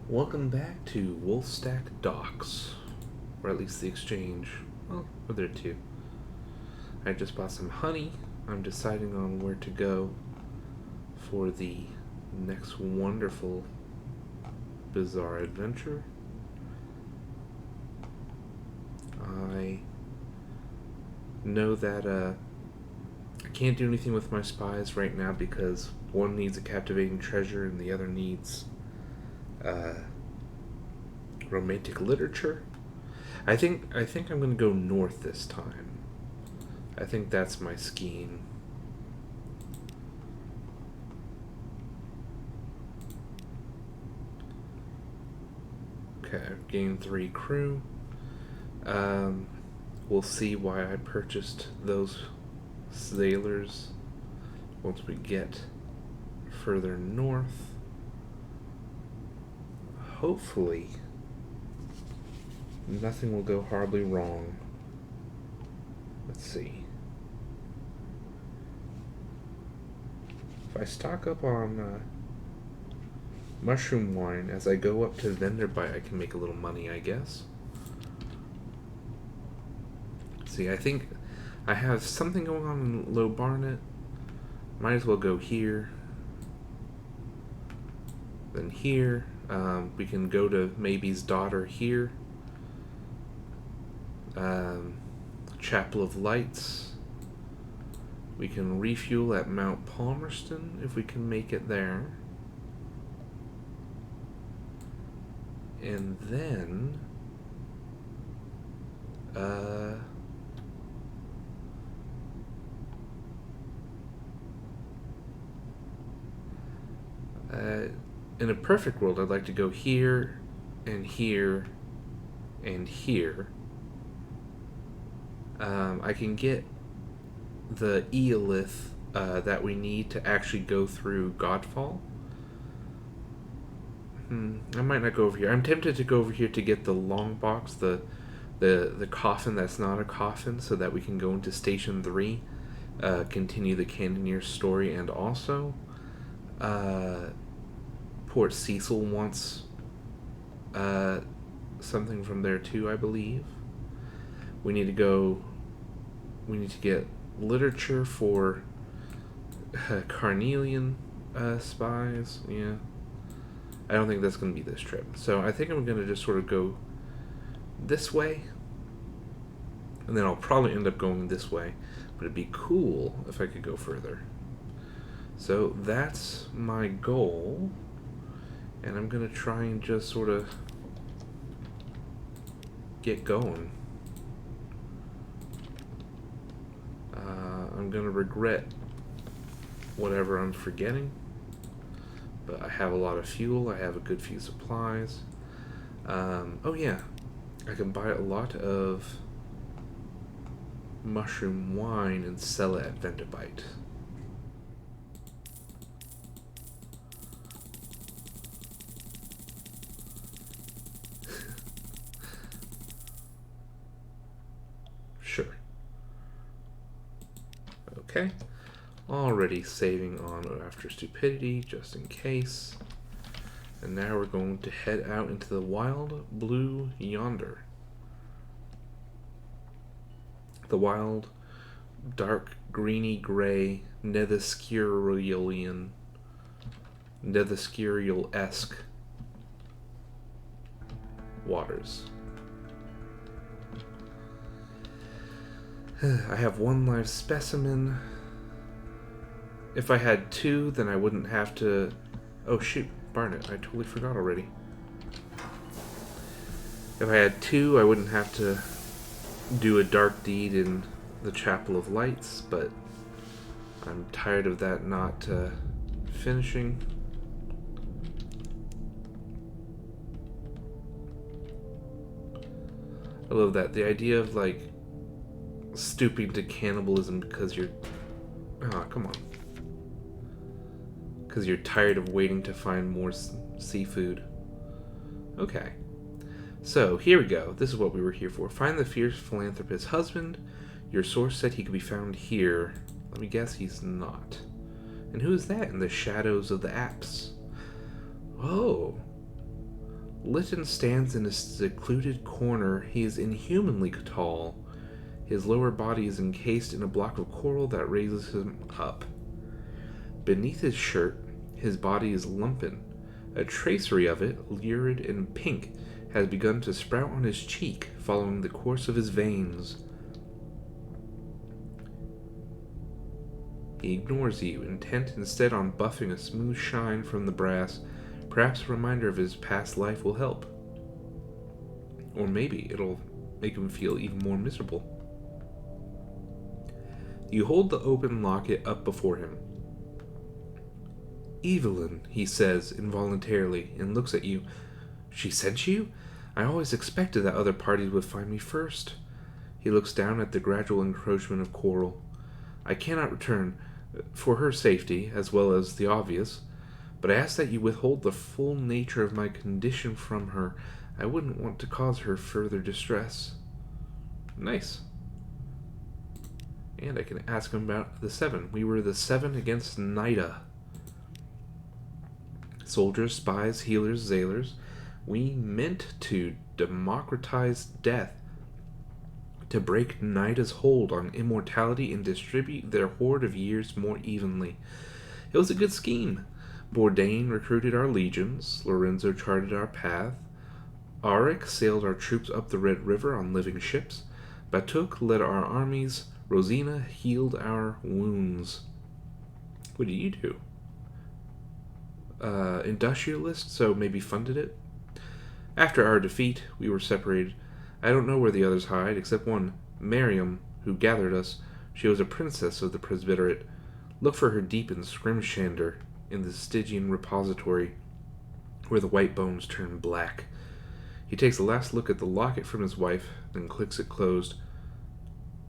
Welcome back to Wolfstack Docks, or at least the exchange. Well, we're there too. I just bought some honey. I'm deciding on where to go for the next wonderful, bizarre adventure. I know that I can't do anything with my spies right now because one needs a captivating treasure and the other needs romantic literature. I think I'm gonna go north this time. I think that's my scheme. Okay, I've gained 3 crew. We'll see why I purchased those sailors once we get further north. Hopefully, nothing will go horribly wrong. Let's see. If I stock up on mushroom wine as I go up to vendor buy, I can make a little money, I guess. See, I think I have something going on in Low Barnet. Might as well go here. Then here. We can go to Maybe's daughter here. Chapel of Lights. We can refuel at Mount Palmerston if we can make it there. And then in a perfect world, I'd like to go here and here and here. I can get the Eolith that we need to actually go through Godfall. I might not go over here. I'm tempted to go over here to get the long box, the coffin that's not a coffin, so that we can go into Station 3, continue the Cannoneer story, and also Port Cecil wants something from there too, I believe. We need to get literature for Carnelian spies. Yeah. I don't think that's going to be this trip. So I think I'm going to just sort of go this way. And then I'll probably end up going this way. But it'd be cool if I could go further. So that's my goal. And I'm going to try and just sort of get going. I'm going to regret whatever I'm forgetting. But I have a lot of fuel. I have a good few supplies. Oh yeah, I can buy a lot of mushroom wine and sell it at Vendibite. Sure. Okay. Already saving on after stupidity, just in case. And now we're going to head out into the wild blue yonder. The wild, dark, greeny gray, Nethyscurial-esque waters. I have 1 live specimen. If I had 2, then I wouldn't have to... Oh shoot, Barnet, I totally forgot already. If I had 2, I wouldn't have to do a dark deed in the Chapel of Lights, but I'm tired of that not finishing. I love that. The idea of, like, stooping to cannibalism because you're... Oh, come on. Because you're tired of waiting to find more seafood. Okay. So, here we go. This is what we were here for. Find the fierce philanthropist's husband. Your source said he could be found here. Let me guess he's not. And who is that in the shadows of the apse? Oh. Lytton stands in a secluded corner. He is inhumanly tall. His lower body is encased in a block of coral that raises him up. Beneath his shirt, his body is lumpen. A tracery of it, lurid and pink, has begun to sprout on his cheek, following the course of his veins. He ignores you, intent instead on buffing a smooth shine from the brass. Perhaps a reminder of his past life will help. Or maybe it'll make him feel even more miserable. You hold the open locket up before him. Evelyn, he says involuntarily, and looks at you. She sent you? I always expected that other parties would find me first. He looks down at the gradual encroachment of coral. I cannot return, for her safety, as well as the obvious, but I ask that you withhold the full nature of my condition from her. I wouldn't want to cause her further distress. Nice. And I can ask him about the 7. We were the 7 against Nida. Soldiers, spies, healers, zailers. We meant to democratize death, to break Nida's hold on immortality and distribute their hoard of years more evenly. It was a good scheme. Bourdain recruited our legions, Lorenzo charted our path, Auric sailed our troops up the Red River on living ships, Batuk led our armies, Rosina healed our wounds. What did you do? Industrialist, so maybe funded it? After our defeat, we were separated. I don't know where the others hide, except one, Miriam, who gathered us. She was a princess of the Presbyterate. Look for her deep in Scrimshander, in the Stygian repository, where the white bones turn black. He takes a last look at the locket from his wife, then clicks it closed.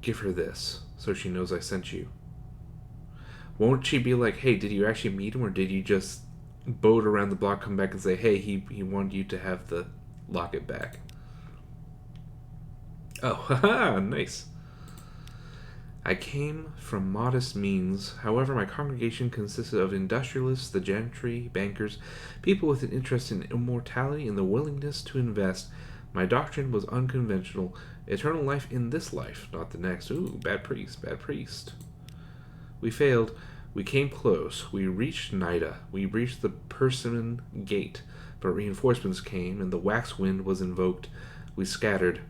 Give her this, so she knows I sent you. Won't she be like, hey, did you actually meet him, or did you just boat around the block, come back and say, hey, he wanted you to have the locket back? Oh, haha, nice. I came from modest means. However, my congregation consisted of industrialists, the gentry, bankers, people with an interest in immortality and the willingness to invest. My doctrine was unconventional. Eternal life in this life, not the next. Ooh, bad priest, bad priest. We failed. We came close. We reached Nida. We reached the Persimmon Gate. But reinforcements came, and the wax wind was invoked. We scattered.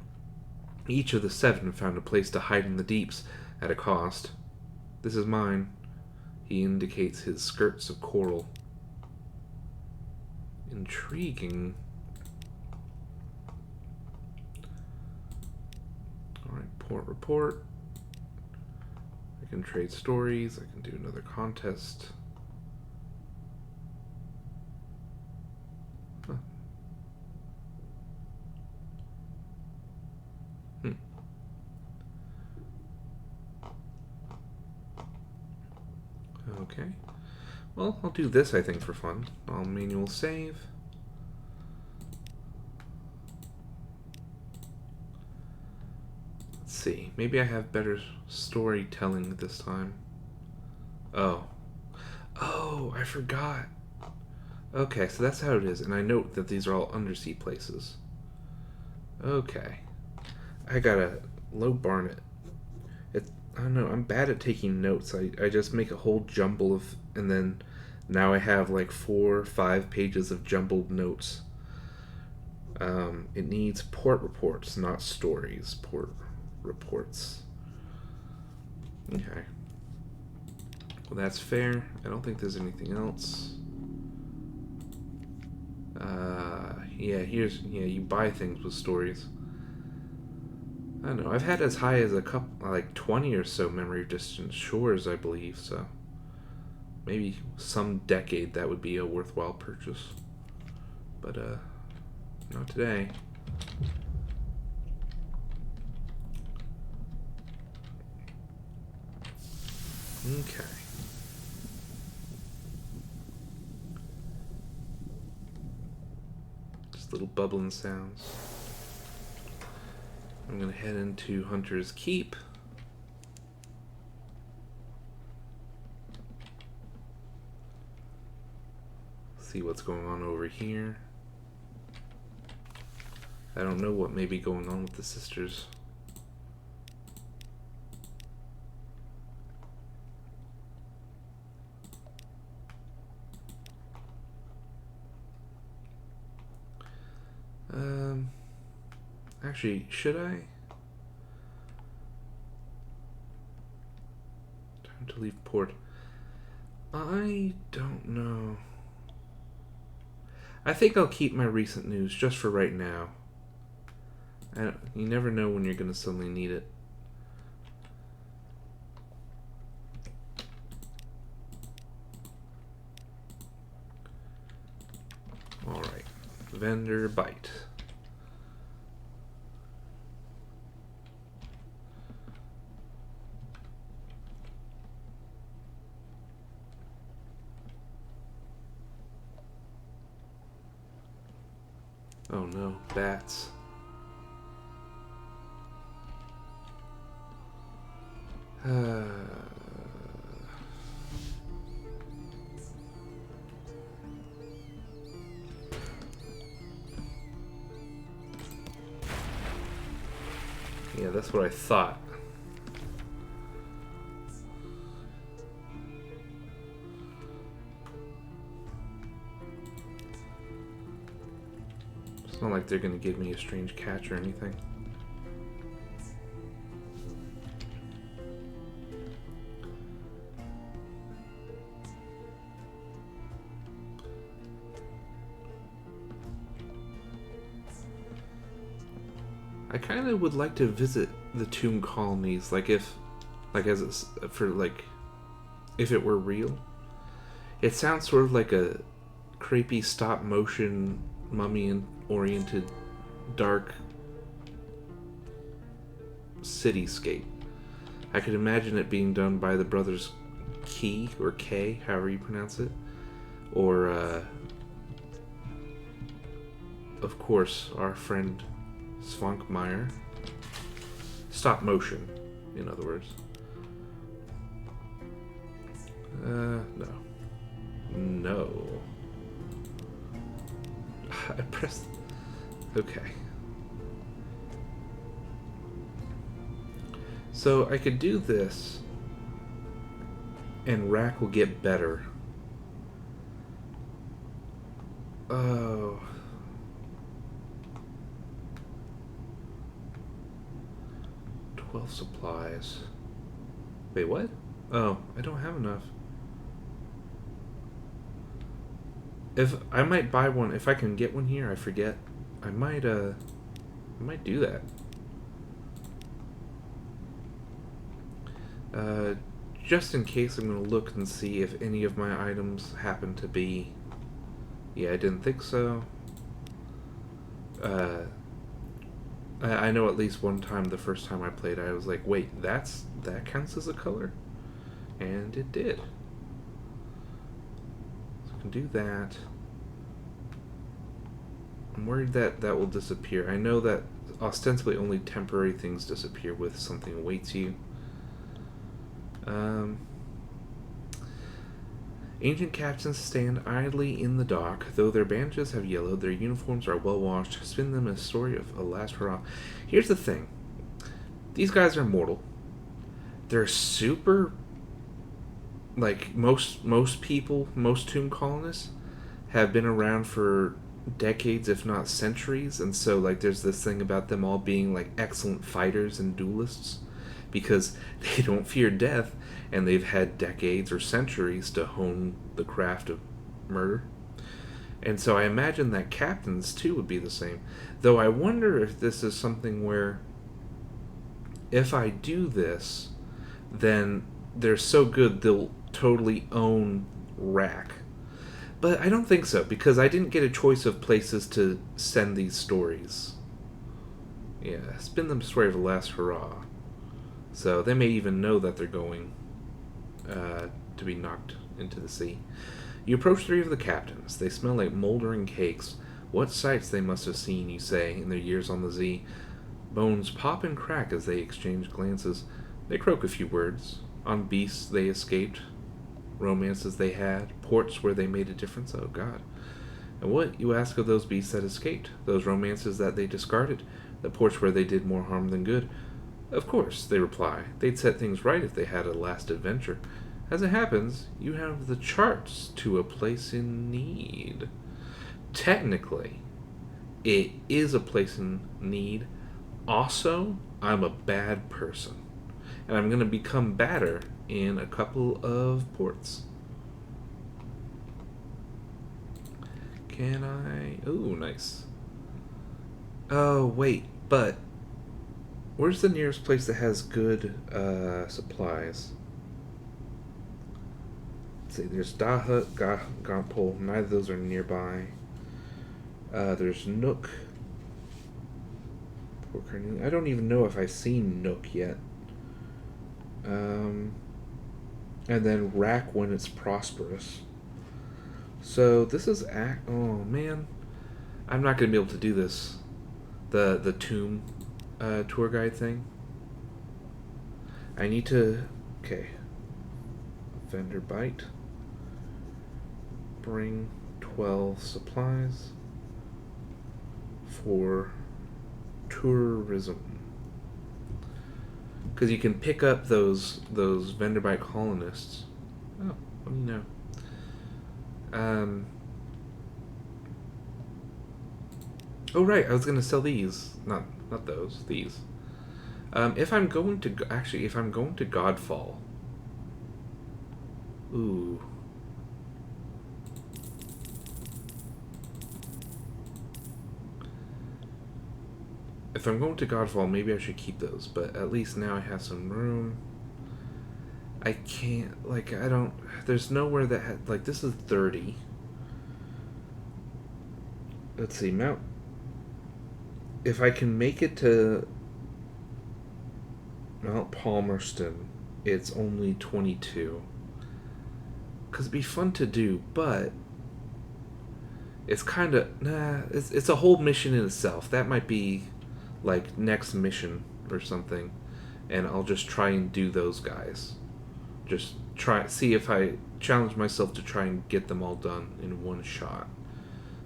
Each of the 7 found a place to hide in the deeps, at a cost. This is mine. He indicates his skirts of coral. Intriguing. Alright, port report. I can trade stories. I can do another contest. Huh. Okay. Well, I'll do this, I think, for fun. I'll manual save. Let's see. Maybe I have better storytelling this time. Oh. Oh, I forgot. Okay, so that's how it is. And I note that these are all undersea places. Okay. I gotta low barn it. I don't know, I'm bad at taking notes. I just make a whole jumble of, and then now I have like 4 or 5 pages of jumbled notes. It needs port reports, not stories. Port reports. Okay. Well, that's fair. I don't think there's anything else. Yeah, you buy things with stories. I don't know. I've had as high as a couple, like 20 or so memory distance shores, I believe. So maybe some decade that would be a worthwhile purchase. But not today. Okay. Just little bubbling sounds. I'm going to head into Hunter's Keep. See what's going on over here. I don't know what may be going on with the sisters. Actually, should I? Time to leave port. I don't know. I think I'll keep my recent news just for right now. You never know when you're going to suddenly need it. Alright. Vendor bite. Oh no, bats. Yeah, that's what I thought. It's not like they're gonna give me a strange catch or anything. I kind of would like to visit the tomb colonies, like if it were real. It sounds sort of like a creepy stop motion mummy oriented dark cityscape. I could imagine it being done by the brothers Key or K, however you pronounce it, or of course our friend Svankmeyer. Stop motion, in other words. No. No. I pressed... Okay. So I could do this, and rack will get better. Oh... 12 supplies. Wait, what? Oh, I don't have enough. If I might buy one, if I can get one here, I forget. I might do that. Just in case, I'm gonna look and see if any of my items happen to be... Yeah, I didn't think so. I know at least one time, the first time I played, I was like, wait, that counts as a color? And it did. So I can do that. I'm worried that will disappear. I know that ostensibly only temporary things disappear with something awaits you. Ancient captains stand idly in the dock. Though their bandages have yellowed, their uniforms are well washed. Spin them a story of a last hurrah. Here's the thing. These guys are mortal. They're super... Like, most people, most tomb colonists, have been around for decades, if not centuries. And so, like, there's this thing about them all being, like, excellent fighters and duelists. Because they don't fear death, and they've had decades or centuries to hone the craft of murder. And so I imagine that captains, too, would be the same. Though I wonder if this is something where, if I do this, then they're so good they'll totally own Rack. But I don't think so, because I didn't get a choice of places to send these stories. Yeah, spin them story of the last hurrah. So they may even know that they're going to be knocked into the sea. You approach 3 of the captains. They smell like moldering cakes. What sights they must have seen, you say, in their years on the Z. Bones pop and crack as they exchange glances. They croak a few words. On beasts they escaped. Romances they had. Ports where they made a difference. Oh, God. And what, you ask, of those beasts that escaped? Those romances that they discarded? The porch where they did more harm than good? Of course, they reply. They'd set things right if they had a last adventure. As it happens, you have the charts to a place in need. Technically, it is a place in need. Also, I'm a bad person. And I'm going to become badder in a couple of ports. Can I... Ooh, nice. Oh, wait, but... Where's the nearest place that has good supplies? Let's see, there's Dahut, Gompol. Neither of those are nearby. There's Nook. I don't even know if I've seen Nook yet. And then Rack when it's prosperous. So this is oh man, I'm not gonna be able to do this. The tomb tour guide thing. I need to. Okay. Vendor bite. Bring 12 supplies for tourism. Because you can pick up those vendor bite colonists. Oh, what do you know? Oh right, I was gonna sell these. Not those. These. If I'm going to if I'm going to Godfall. Ooh. If I'm going to Godfall, maybe I should keep those, but at least now I have some room. I can't, like, I don't, there's nowhere that had, like, this is 30. Let's see, Mount, if I can make it to Mount Palmerston, it's only 22. Because it'd be fun to do, but it's kind of, it's a whole mission in itself. That might be, like, next mission or something, and I'll just try and do those guys. Just see if I challenge myself to try and get them all done in one shot.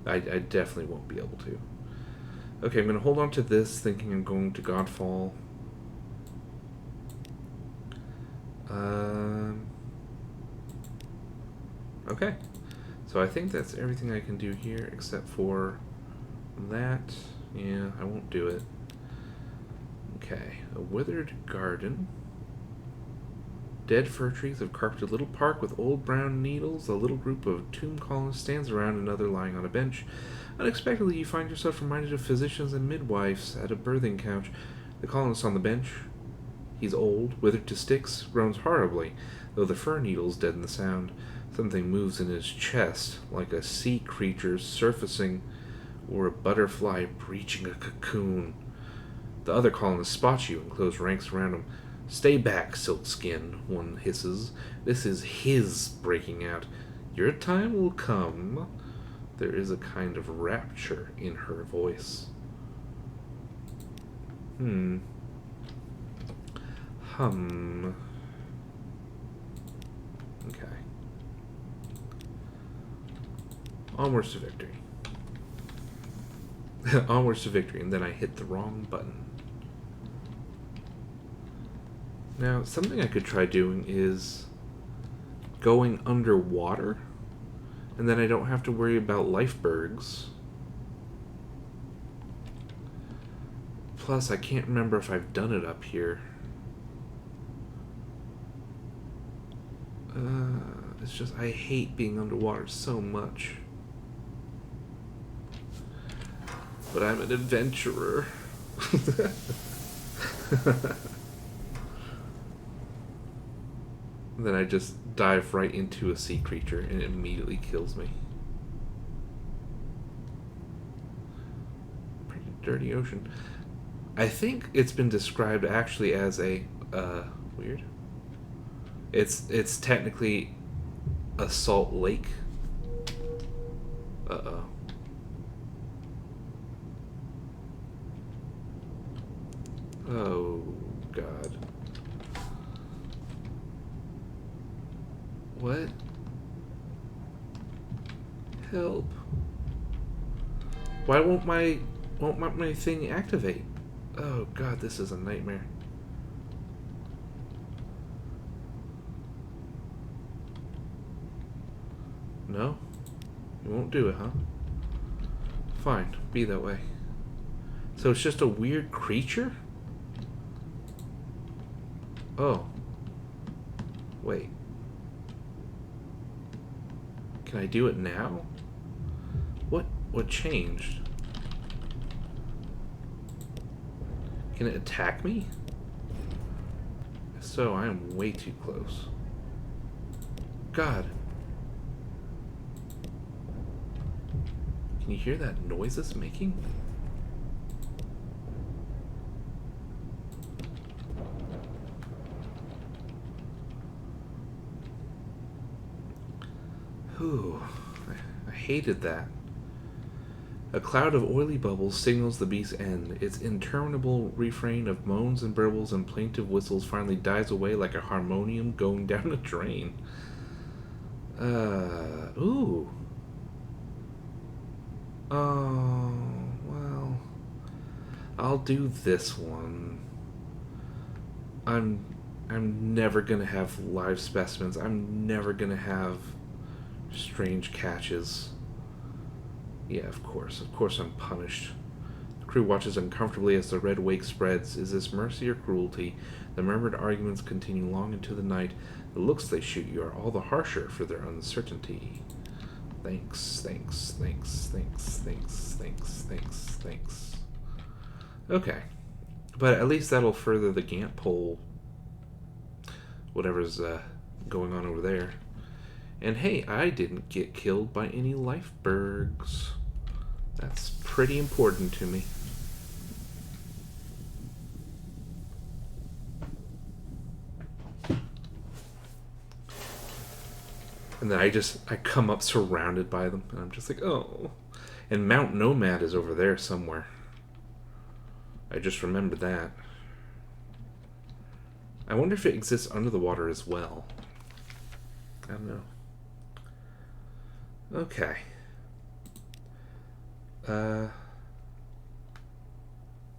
I definitely won't be able to. Okay, I'm going to hold on to this, thinking I'm going to Godfall. Okay. So I think that's everything I can do here, except for that. Yeah, I won't do it. Okay, a withered garden. Dead fir trees have carpeted a little park with old brown needles. A little group of tomb colonists stands around another lying on a bench. Unexpectedly, you find yourself reminded of physicians and midwives at a birthing couch. The colonist on the bench, he's old, withered to sticks, groans horribly, though the fir needles deaden the sound. Something moves in his chest, like a sea creature surfacing or a butterfly breaching a cocoon. The other colonists spot you and close ranks around him. "Stay back, Silkskin," one hisses. "This is his breaking out. Your time will come." There is a kind of rapture in her voice. Okay. Onwards to victory. Onwards to victory, and then I hit the wrong button. Now, something I could try doing is going underwater, and then I don't have to worry about lifebergs. Plus, I can't remember if I've done it up here. It's just, I hate being underwater so much. But I'm an adventurer. Then I just dive right into a sea creature and it immediately kills me. Pretty dirty ocean. I think it's been described actually as a weird. It's technically a salt lake. Uh-oh. Oh God. What? Help. Why won't my thing activate? Oh god, this is a nightmare. No? You won't do it, huh? Fine, be that way. So it's just a weird creature? Oh. Wait. Can I do it now? What changed? Can it attack me? If so, I am way too close. God. Can you hear that noise it's making? Ooh, I hated that. A cloud of oily bubbles signals the beast's end. Its interminable refrain of moans and burbles and plaintive whistles finally dies away like a harmonium going down a drain. Ooh. Oh, well. I'll do this one. I'm never gonna have live specimens. I'm never gonna have strange catches. Yeah, of course. Of course I'm punished. The crew watches uncomfortably as the red wake spreads. Is this mercy or cruelty? The murmured arguments continue long into the night. The looks they shoot you are all the harsher for their uncertainty. Thanks. Okay. But at least that'll further the Gant pole. Whatever's going on over there. And hey, I didn't get killed by any lifebergs. That's pretty important to me. And then I come up surrounded by them, and I'm just like, oh. And Mount Nomad is over there somewhere. I just remembered that. I wonder if it exists under the water as well. I don't know. Okay.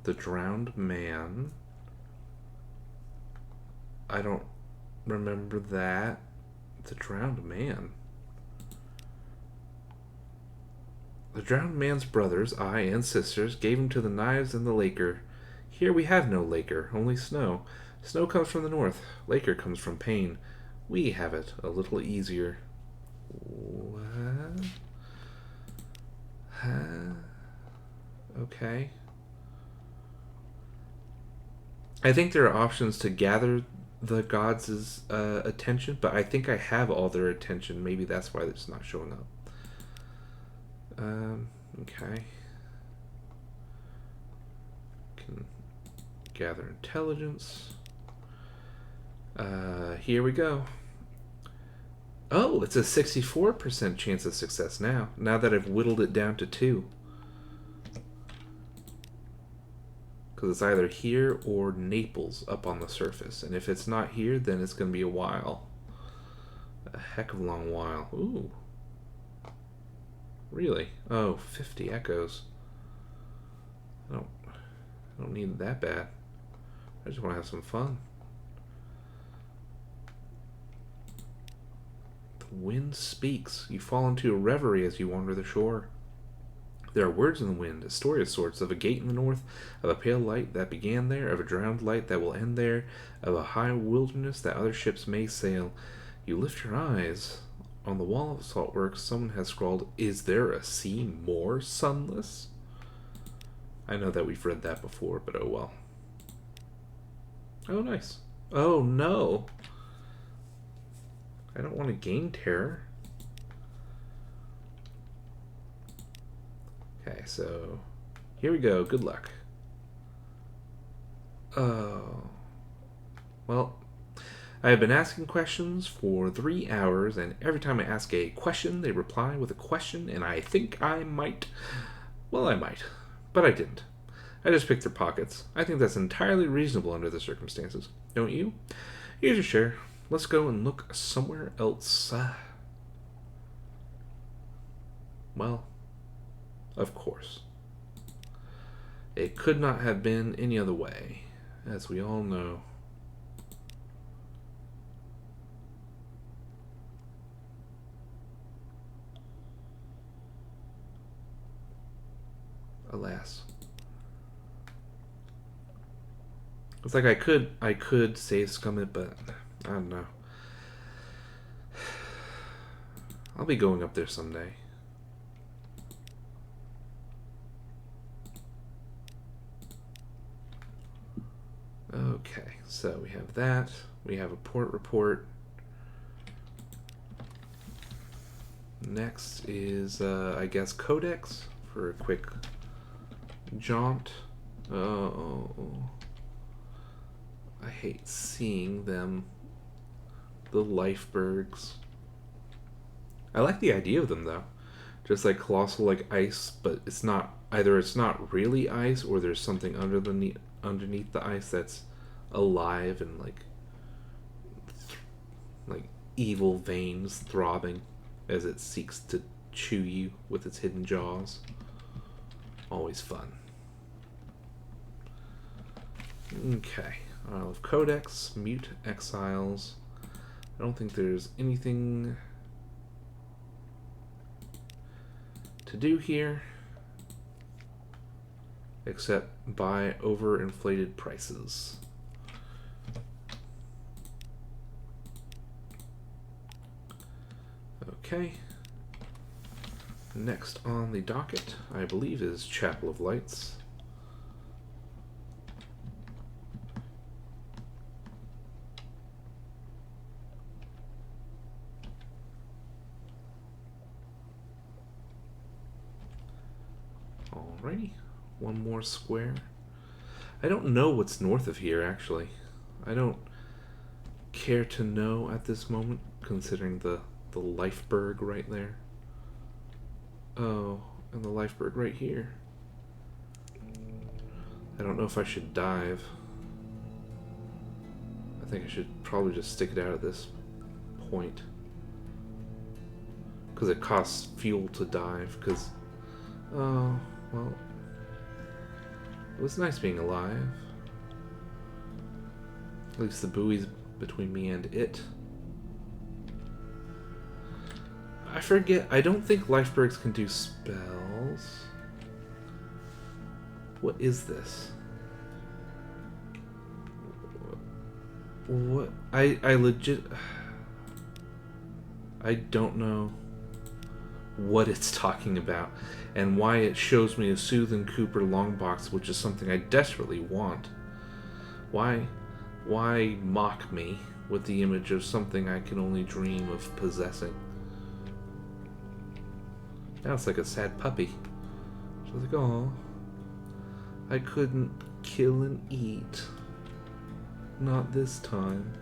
The drowned man. I don't remember that. The drowned man. The drowned man's brothers, I and sisters, gave him to the knives and the laker. Here we have no laker, only snow. Snow comes from the north. Laker comes from pain. We have it a little easier. What? Huh? Okay. I think there are options to gather the gods' attention, but I think I have all their attention. Maybe that's why it's not showing up. Okay. Can gather intelligence. Here we go. Oh, it's a 64% chance of success now that I've whittled it down to 2. Because it's either here or Naples up on the surface. And if it's not here, then it's going to be a while. A heck of a long while. Ooh. Really? Oh, 50 echoes. I don't need it that bad. I just want to have some fun. The wind speaks. You fall into a reverie as you wander the shore. There are words in the wind, a story of sorts, of a gate in the north, of a pale light that began there, of a drowned light that will end there, of a high wilderness that other ships may sail. You lift your eyes. On the wall of the saltworks, someone has scrawled, "Is there a sea more sunless?" I know that we've read that before, but oh well. Oh, nice. Oh, no. I don't want to gain terror. Okay, so here we go. Good luck. Oh. Well, I have been asking questions for 3 hours, and every time I ask a question, they reply with a question, and I think I might. Well, I might, but I didn't. I just picked their pockets. I think that's entirely reasonable under the circumstances. Don't you? Here's your share. Let's go and look somewhere else. Well, of course. It could not have been any other way, as we all know. Alas. It's like I could save scum it, but I don't know. I'll be going up there someday. Okay, so we have that. We have a port report. Next is, I guess, Codex for a quick jaunt. Oh, I hate seeing them. The Lifebergs. I like the idea of them though. Just like colossal like ice, but it's not either it's not really ice or there's something underneath the ice that's alive and like evil veins throbbing as it seeks to chew you with its hidden jaws. Always fun. Okay. Isle of Codex, mute exiles. I don't think there's anything to do here except buy overinflated prices. Okay. Next on the docket, I believe, is Chapel of Lights. Alrighty, one more square. I don't know what's north of here, actually. I don't care to know at this moment, considering the Lifeberg right there. Oh, and the Lifeberg right here. I don't know if I should dive. I think I should probably just stick it out at this point. Because it costs fuel to dive, because... Oh, well... It was nice being alive. At least the buoy's between me and it. I forget, I don't think Lifebergs can do spells. What is this? What? I legit... I don't know what it's talking about and why it shows me a Soothe Cooper longbox, which is something I desperately want. Why mock me with the image of something I can only dream of possessing? Now it's like a sad puppy. She's like, oh, I couldn't kill and eat. Not this time.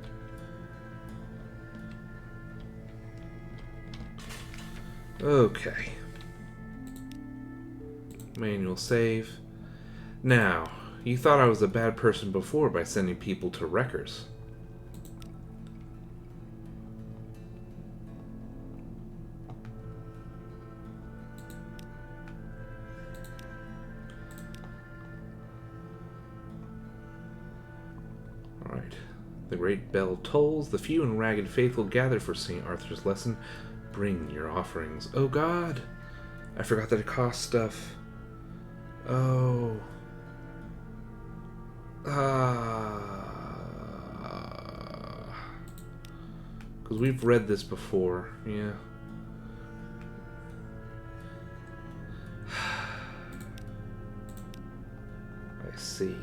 Okay. Manual save. Now, you thought I was a bad person before by sending people to wreckers. Alright. The great bell tolls. The few and ragged faithful gather for St. Arthur's lesson. Bring your offerings. Oh God! I forgot that it costs stuff. Oh. Because we've read this before. Yeah. I see.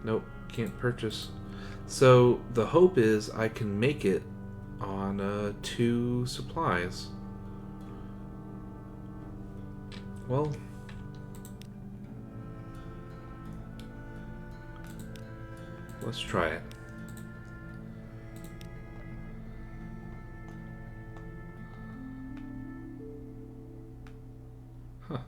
Nope, can't purchase. So the hope is I can make it on 2 supplies. Well, let's try it. Huh.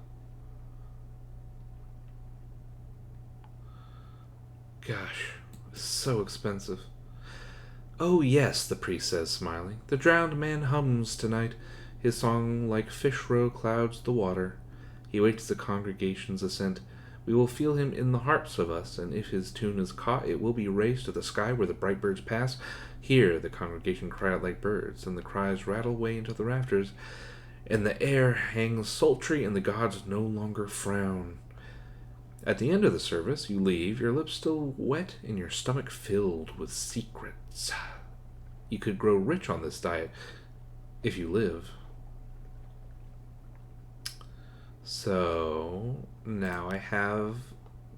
Gosh, so expensive. Oh yes, the priest says, smiling. The drowned man hums tonight. His song like fish row clouds the water. He awaits the congregation's assent. We will feel him in the hearts of us, and if his tune is caught, it will be raised to the sky where the bright birds pass. Here the congregation cry out like birds, and the cries rattle away into the rafters, and the air hangs sultry, and the gods no longer frown. At the end of the service, you leave, your lips still wet and your stomach filled with secrets. You could grow rich on this diet if you live. So, now I have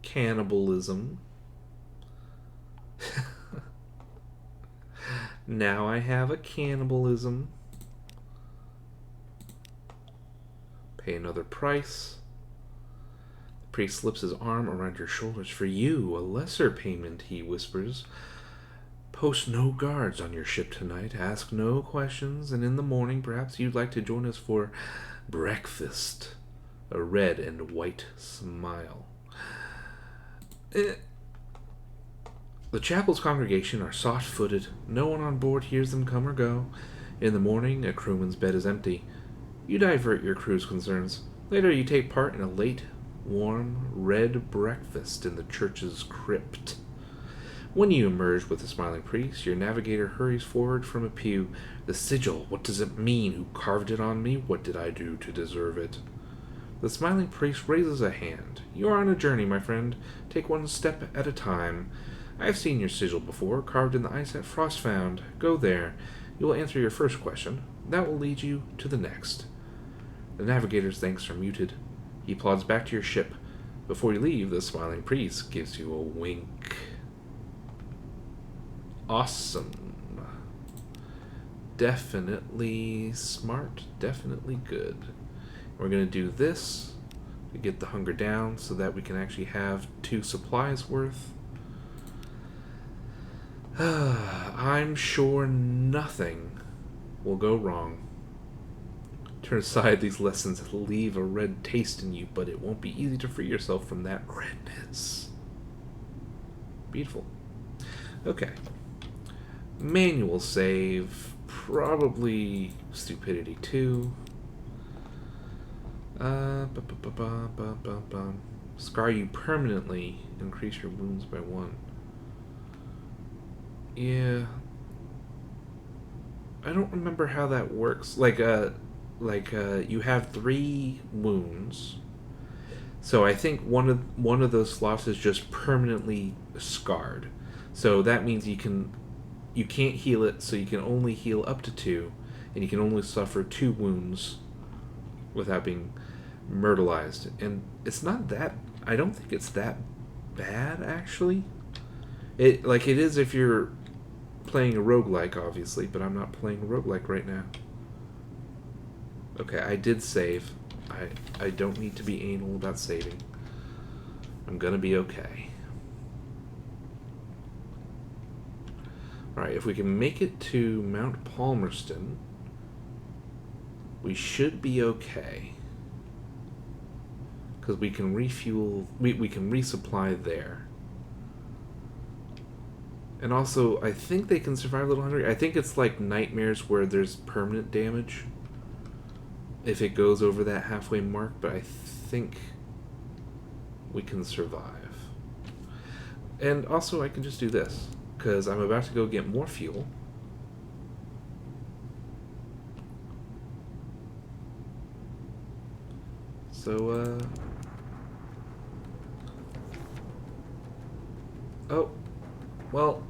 cannibalism. Now I have a cannibalism. Pay another price. The priest slips his arm around your shoulders. For you, a lesser payment, he whispers. Post no guards on your ship tonight. Ask no questions, and in the morning, perhaps you'd like to join us for breakfast. A red and white smile. The chapel's congregation are soft-footed. No one on board hears them come or go. In the morning, a crewman's bed is empty. You divert your crew's concerns. Later, you take part in a late, warm, red breakfast in the church's crypt. When you emerge with the smiling priest, your navigator hurries forward from a pew. The sigil, what does it mean? Who carved it on me? What did I do to deserve it? The smiling priest raises a hand. You are on a journey, my friend. Take one step at a time. I have seen your sigil before, carved in the ice at Frostfound. Go there. You will answer your first question. That will lead you to the next. The navigator's thanks are muted. He plods back to your ship. Before you leave, the smiling priest gives you a wink. Awesome. Definitely smart. Definitely good. We're going to do this to get the hunger down so that we can actually have 2 supplies worth. I'm sure nothing will go wrong. Turn aside, these lessons leave a red taste in you, but it won't be easy to free yourself from that redness. Beautiful. Okay. Manual save. Probably stupidity 2. Scar you permanently. Increase your wounds by 1. Yeah. I don't remember how that works. You have 3 wounds. So I think one of those slots is just permanently scarred. So that means you can't heal it, so you can only heal up to 2, and you can only suffer 2 wounds without being myrtleized. And it's not that, I don't think it's that bad, actually. It is if you're playing a roguelike, obviously, but I'm not playing a roguelike right now. Okay, I did save. I don't need to be anal about saving. I'm gonna be okay. Alright, if we can make it to Mount Palmerston, we should be okay. Because we can refuel, we can resupply there. And also, I think they can survive a little hungry. I think it's like nightmares where there's permanent damage if it goes over that halfway mark, but I think we can survive. And also, I can just do this, because I'm about to go get more fuel. So, oh, well...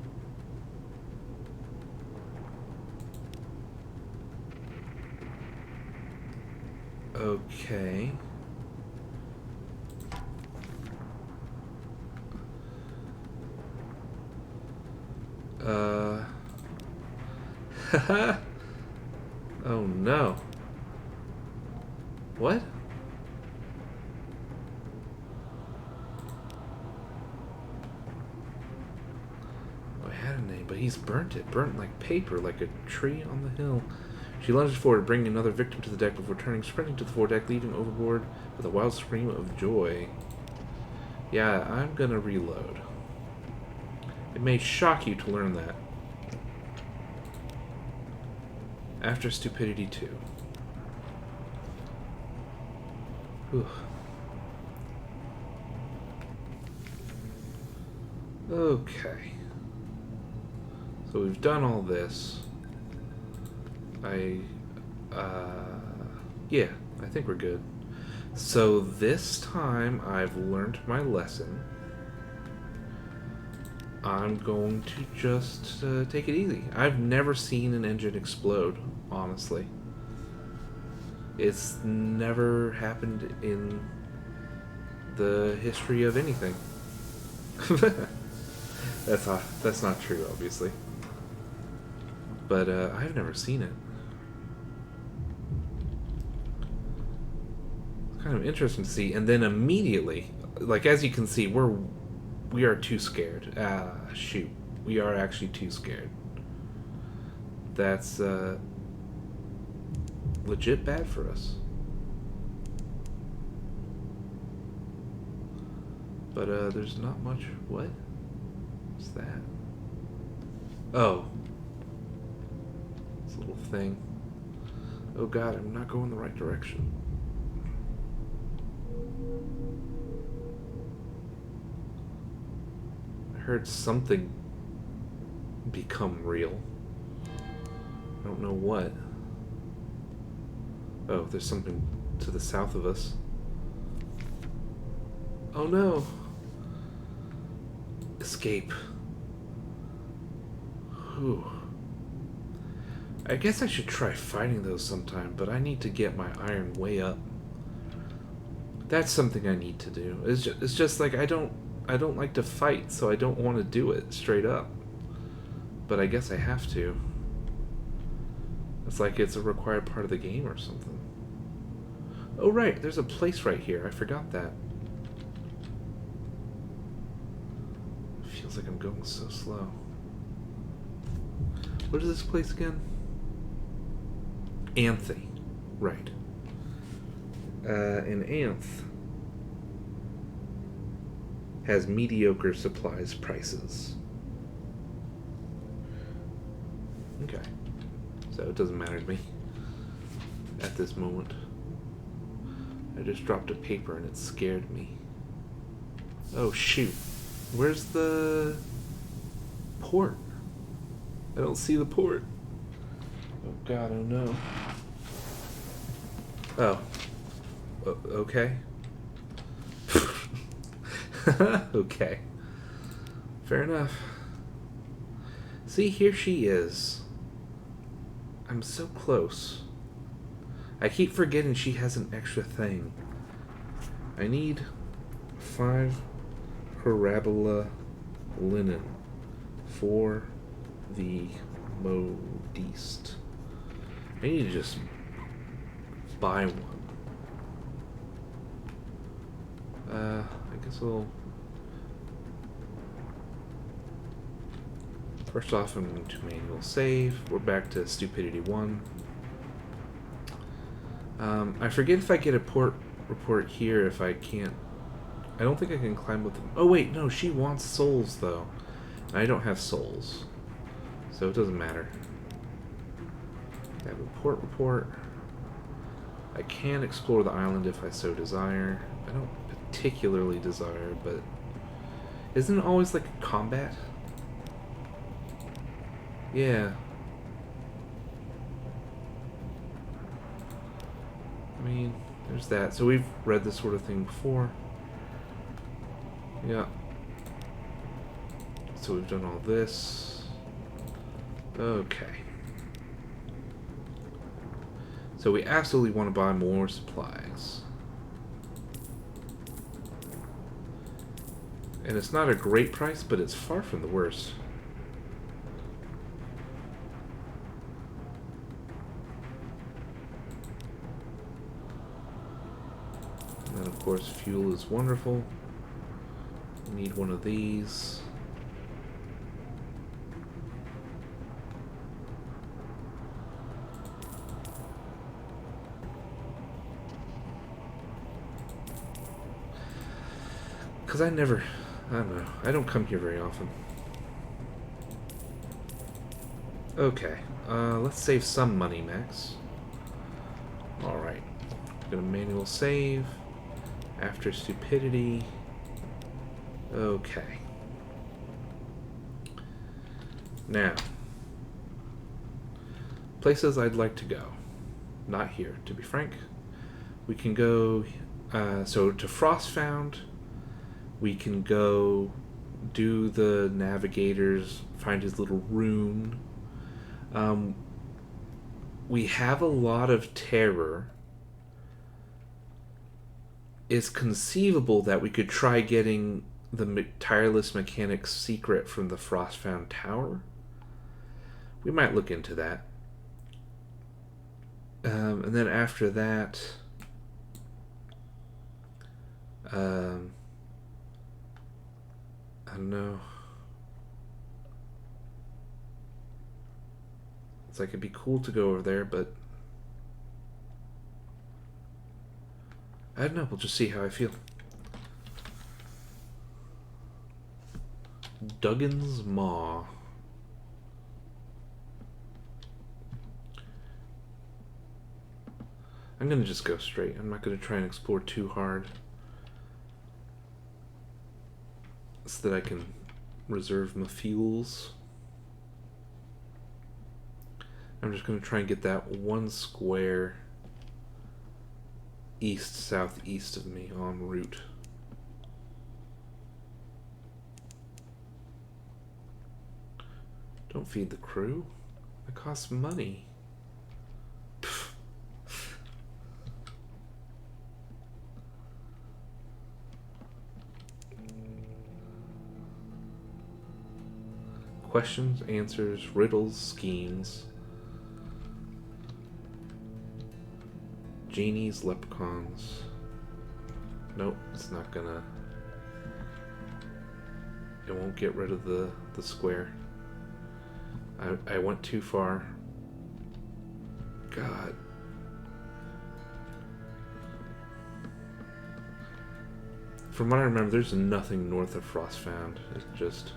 Okay. Oh no. What? Oh, I had a name, but he's burnt it. Burnt like paper, like a tree on the hill. She lunges forward, bringing another victim to the deck before turning, sprinting to the foredeck, leaving overboard with a wild scream of joy. Yeah, I'm gonna reload. It may shock you to learn that. After stupidity 2. Whew. Okay. So we've done all this. Yeah, I think we're good. So this time I've learned my lesson. I'm going to just take it easy. I've never seen an engine explode, honestly. It's never happened in the history of anything. That's not true, obviously. But I've never seen it. It's kind of interesting to see. And then immediately, like as you can see, we are too scared. Shoot. We are actually too scared. That's legit bad for us. But there's not much. What? What's that? Oh. This little thing. Oh god, I'm not going the right direction. I heard something become real. I don't know what. Oh, there's something to the south of us. Oh no! Escape. Whew. I guess I should try fighting those sometime, but I need to get my iron way up. That's something I need to do. It's just like I don't like to fight, so I don't want to do it straight up. But I guess I have to. It's like it's a required part of the game or something. Oh right, there's a place right here. I forgot that. Feels like I'm going so slow. What is this place again? Anthe. Right. And Anth has mediocre supplies prices. Okay. So it doesn't matter to me at this moment. I just dropped a paper and it scared me. Oh shoot. Where's the port? I don't see the port. Oh god, oh no. Oh. Okay. Okay. Fair enough. See, here she is. I'm so close. I keep forgetting she has an extra thing. I need 5 parabola linen for the modiste. I need to just buy one. I guess I'll... First off, I'm going to manual save. We're back to stupidity 1. I forget if I get a port report here if I can't... I don't think I can climb with them. Oh wait, no, she wants souls though. And I don't have souls. So it doesn't matter. I have a port report. I can explore the island if I so desire. I don't particularly desire, but... Isn't it always like combat? Yeah. I mean, there's that. So we've read this sort of thing before. Yeah. So we've done all this. Okay. So we absolutely want to buy more supplies. And it's not a great price, but it's far from the worst. And then of course fuel is wonderful. We need one of these. Because I don't know, I don't come here very often. Okay, let's save some money, Max. Alright, gonna manual save. After stupidity. Okay. Now, places I'd like to go. Not here, to be frank. We can go, so to Frostfound, we can go do the navigators, find his little rune. We have a lot of terror. It's conceivable that we could try getting the tireless mechanic's secret from the Frostfound Tower. We might look into that. And then after that, I don't know. It's like it'd be cool to go over there, but I don't know. We'll just see how I feel. Duggan's Maw. I'm gonna just go straight. I'm not gonna try and explore too hard, so that I can reserve my fuels. I'm just gonna try and get that one square east-southeast of me en route. Don't feed the crew. It costs money. Questions, answers, riddles, schemes. Genies, leprechauns. Nope, it's not gonna... It won't get rid of the square. I went too far. God. From what I remember, there's nothing north of Frostfound. It's just...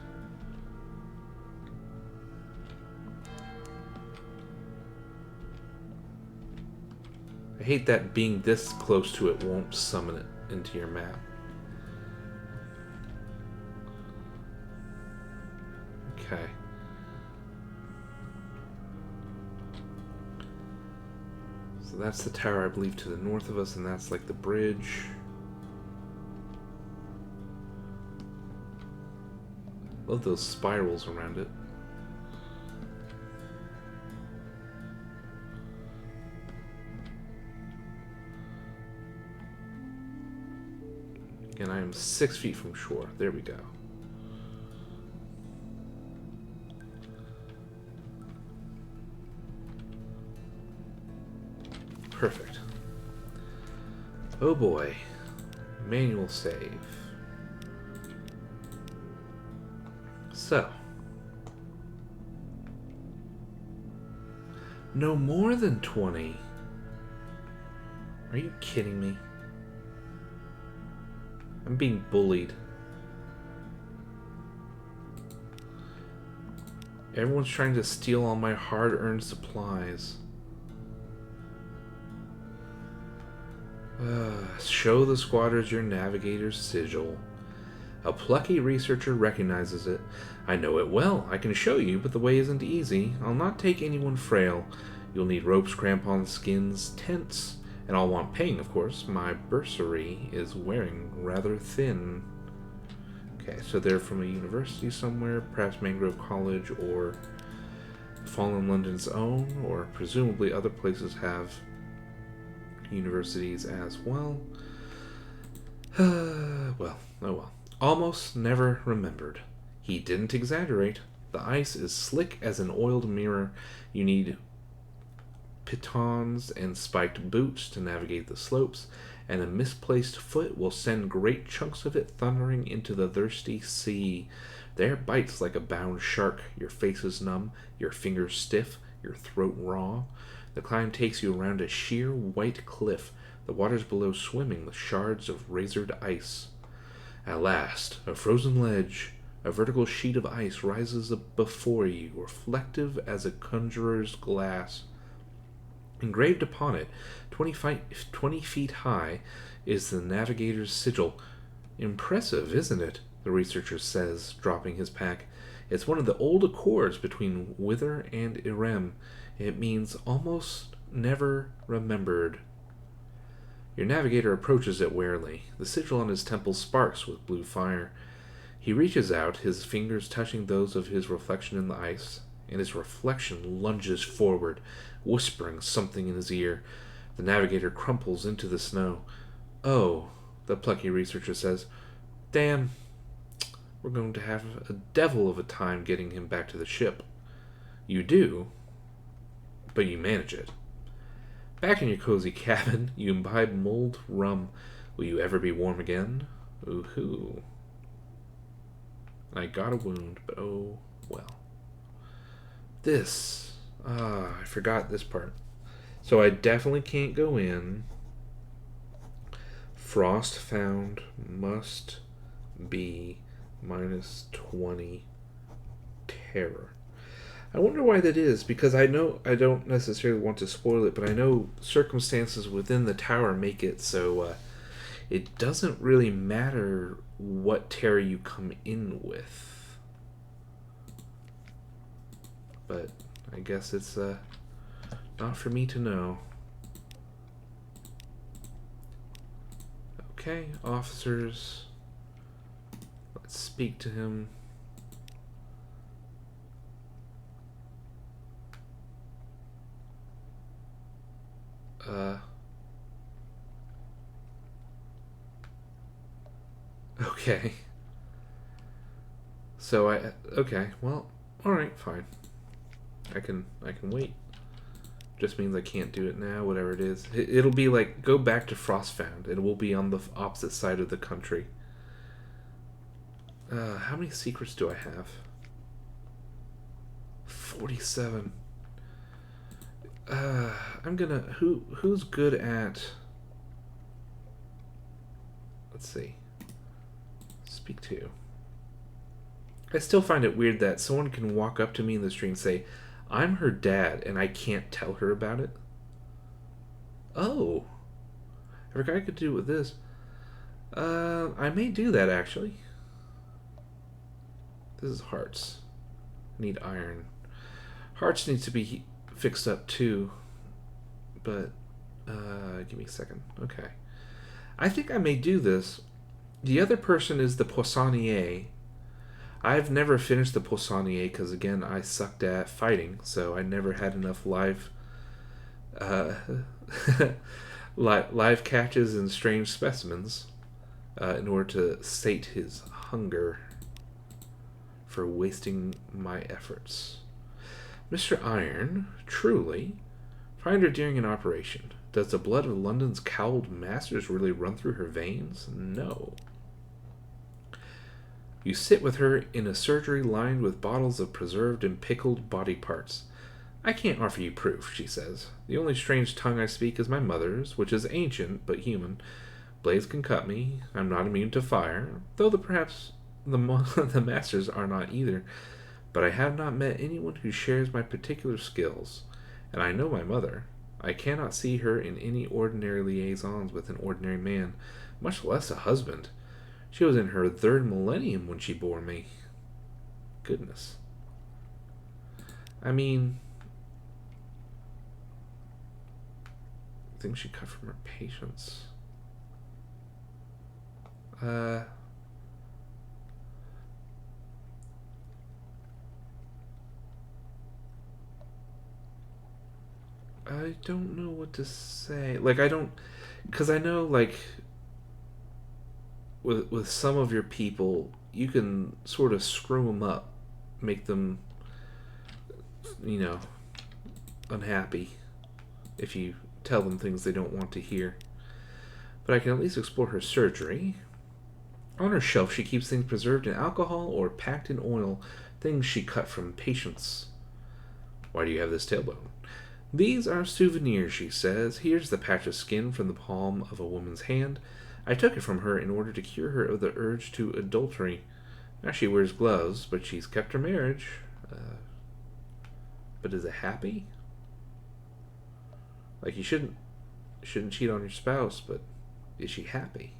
I hate that being this close to it won't summon it into your map. Okay. So that's the tower, I believe, to the north of us, and that's like the bridge. Love those spirals around it. And I am 6 feet from shore. There we go. Perfect. Oh boy. Manual save. So. No more than 20. Are you kidding me? I'm being bullied. Everyone's trying to steal all my hard-earned supplies. Show the squatters your navigator's sigil. A plucky researcher recognizes it. I know it well. I can show you, but the way isn't easy. I'll not take anyone frail. You'll need ropes, crampons, skins, tents, and I'll want paying, of course. My bursary is wearing rather thin. Okay, so they're from a university somewhere, perhaps Mangrove College or Fallen London's own, or presumably other places have universities as well. Well, oh well. Almost never remembered. He didn't exaggerate. The ice is slick as an oiled mirror. You need pitons and spiked boots to navigate the slopes, and a misplaced foot will send great chunks of it thundering into the thirsty sea. There bites like a bound shark. Your face is numb, your fingers stiff, your throat raw. The climb takes you around a sheer white cliff, the waters below swimming with shards of razored ice. At last, a frozen ledge, a vertical sheet of ice rises before you, reflective as a conjurer's glass. Engraved upon it, 20 feet high, is the navigator's sigil. Impressive, isn't it? The researcher says, dropping his pack. It's one of the old accords between Wither and Irem. It means almost never remembered. Your navigator approaches it warily. The sigil on his temple sparks with blue fire. He reaches out, his fingers touching those of his reflection in the ice, and his reflection lunges forward, whispering something in his ear. The navigator crumples into the snow. Oh, the plucky researcher says. Damn. We're going to have a devil of a time getting him back to the ship. You do, but you manage it. Back in your cozy cabin, you imbibe mulled rum. Will you ever be warm again? Ooh-hoo. I got a wound, but oh well. This. I forgot this part. So I definitely can't go in. Frost found must be -20 terror. I wonder why that is, because I know I don't necessarily want to spoil it, but I know circumstances within the tower make it so it doesn't really matter what terror you come in with. But I guess it's not for me to know. Okay, officers. Let's speak to him. Okay. So okay, well, alright, fine. I can wait. Just means I can't do it now, whatever it is. It'll be like, go back to Frostfound. It will be on the opposite side of the country. How many secrets do I have? 47. I'm gonna... Who's good at... Let's see. Speak to. I still find it weird that someone can walk up to me in the street and say, I'm her dad, and I can't tell her about it. Oh. I forgot I could do it with this. I may do that, actually. This is hearts. I need iron. Hearts needs to be fixed up, too. But, give me a second. Okay. I think I may do this. The other person is the Poissonnier. I've never finished the Poissonnier because, again, I sucked at fighting, so I never had enough live live catches and strange specimens in order to sate his hunger for wasting my efforts. Mr. Iron, truly, find her during an operation. Does the blood of London's cowled masters really run through her veins? No. You sit with her in a surgery lined with bottles of preserved and pickled body parts. I can't offer you proof, she says. The only strange tongue I speak is my mother's, which is ancient but human. Blades can cut me. I'm not immune to fire, though perhaps the masters are not either. But I have not met anyone who shares my particular skills, and I know my mother. I cannot see her in any ordinary liaisons with an ordinary man, much less a husband. She was in her 3rd millennium when she bore me. Goodness. I mean, I think she cut from her patients. I don't know what to say. Like, I don't... Because I know, like... With some of your people, you can sort of screw them up. Make them, you know, unhappy. If you tell them things they don't want to hear. But I can at least explore her surgery. On her shelf, she keeps things preserved in alcohol or packed in oil. Things she cut from patients. Why do you have this tailbone? These are souvenirs, she says. Here's the patch of skin from the palm of a woman's hand. I took it from her in order to cure her of the urge to adultery. Now she wears gloves, but she's kept her marriage. But is it happy? Like, you shouldn't cheat on your spouse, but is she happy?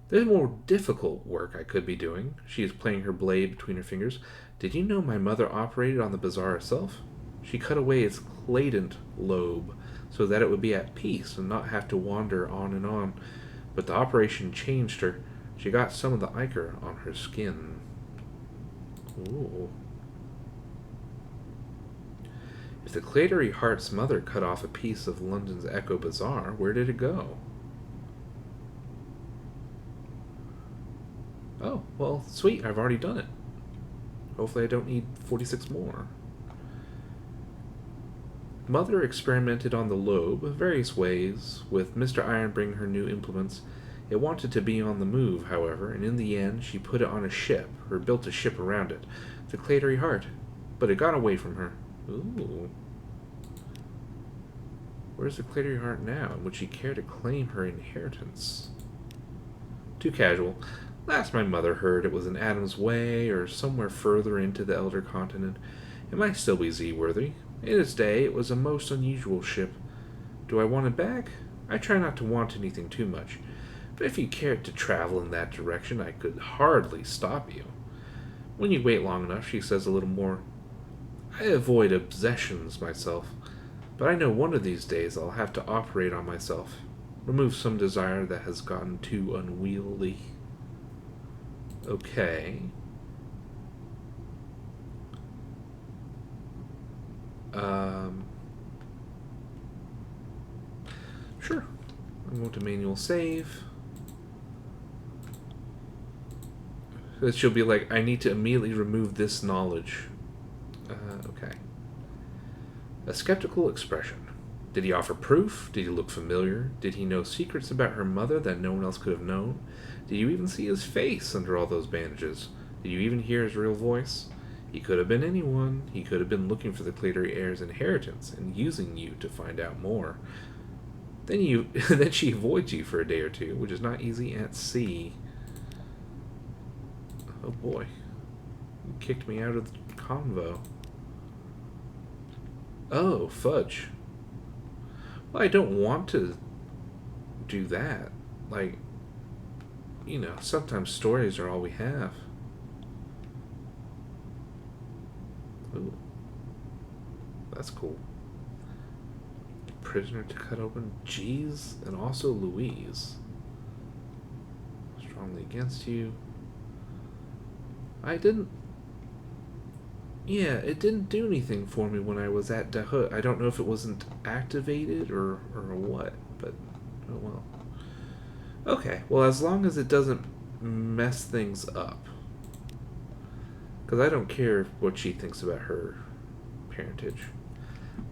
There's more difficult work I could be doing. She is playing her blade between her fingers. Did you know my mother operated on the bazaar herself? She cut away its cladent lobe so that it would be at peace and not have to wander on and on. But the operation changed her. She got some of the ichor on her skin. Ooh. If the Clatery Heart's mother cut off a piece of London's Echo Bazaar, where did it go? Oh, well, sweet, I've already done it. Hopefully I don't need 46 more. Mother experimented on the lobe various ways, with Mr. Iron bringing her new implements. It wanted to be on the move, however, and in the end she put it on a ship, or built a ship around it, the Clatery Heart. But it got away from her. Ooh. Where's the Clatery Heart now, and would she care to claim her inheritance? Too casual. Last my mother heard, it was in Adam's Way, or somewhere further into the Elder Continent. It might still be Z-worthy. In its day, it was a most unusual ship. Do I want it back? I try not to want anything too much, but if you cared to travel in that direction, I could hardly stop you. When you wait long enough, she says a little more. I avoid obsessions myself, but I know one of these days I'll have to operate on myself, remove some desire that has gotten too unwieldy. Okay. Sure. I'm going to manual save. She'll be like, I need to immediately remove this knowledge. Okay. A skeptical expression. Did he offer proof? Did he look familiar? Did he know secrets about her mother that no one else could have known? Did you even see his face under all those bandages? Did you even hear his real voice? He could have been anyone. He could have been looking for the Clatery heir's inheritance and using you to find out more. Then she avoids you for a day or two, which is not easy at sea. Oh boy. You kicked me out of the convo. Oh, fudge. Well, I don't want to do that. Like, you know, sometimes stories are all we have. Ooh. That's cool. Prisoner to cut open. Jeez, and also Louise. Strongly against you. I didn't... Yeah, it didn't do anything for me when I was at Dahut. I don't know if it wasn't activated or what, but oh well. Okay, well, as long as it doesn't mess things up. Because I don't care what she thinks about her parentage.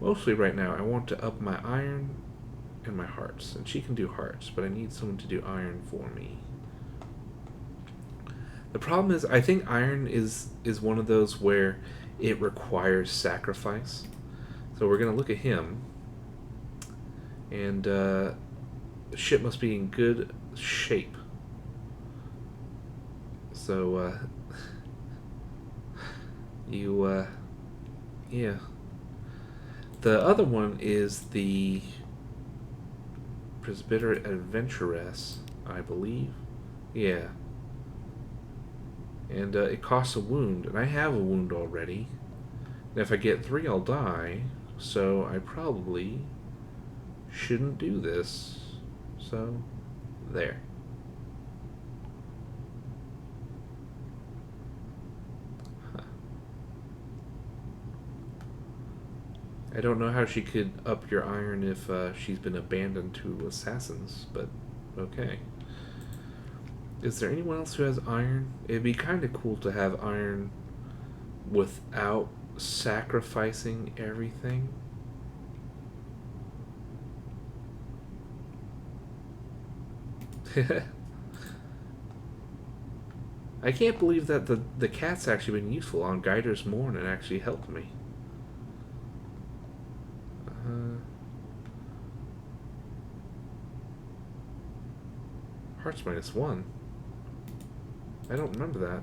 Mostly right now, I want to up my iron and my hearts. And she can do hearts, but I need someone to do iron for me. The problem is, I think iron is one of those where it requires sacrifice. So we're going to look at him. And the ship must be in good shape. So, yeah. The other one is the Presbyter Adventuress, I believe. Yeah. And it costs a wound, and I have a wound already. And if I get 3, I'll die. So I probably shouldn't do this. So, there. I don't know how she could up your iron if she's been abandoned to assassins, but okay. Is there anyone else who has iron? It'd be kind of cool to have iron without sacrificing everything. I can't believe that the cat's actually been useful on Guider's Morn and actually helped me. Hearts -1. I don't remember that.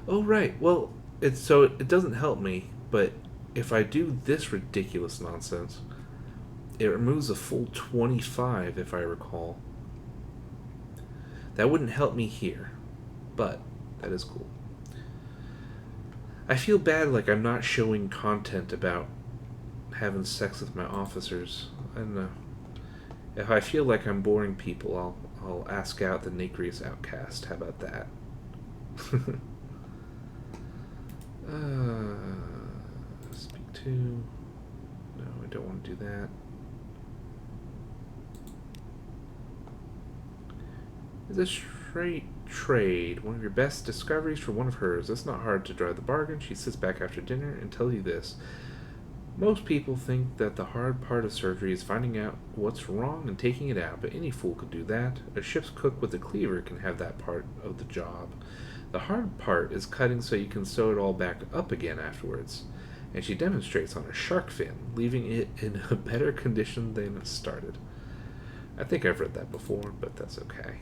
Oh, right. Well, it doesn't help me, but if I do this ridiculous nonsense, It removes a full 25, if I recall. That wouldn't help me here, but that is cool. I feel bad like I'm not showing content about having sex with my officers. I don't know. If I feel like I'm boring people, I'll ask out the nacreous outcast. How about that? Speak to... No, I don't want to do that. Is a straight trade one of your best discoveries for one of hers? It's not hard to drive the bargain. She sits back after dinner and tells you this. Most people think that the hard part of surgery is finding out what's wrong and taking it out, but any fool could do that. A ship's cook with a cleaver can have that part of the job. The hard part is cutting so you can sew it all back up again afterwards. And she demonstrates on a shark fin, leaving it in a better condition than it started. I think I've read that before, but that's okay.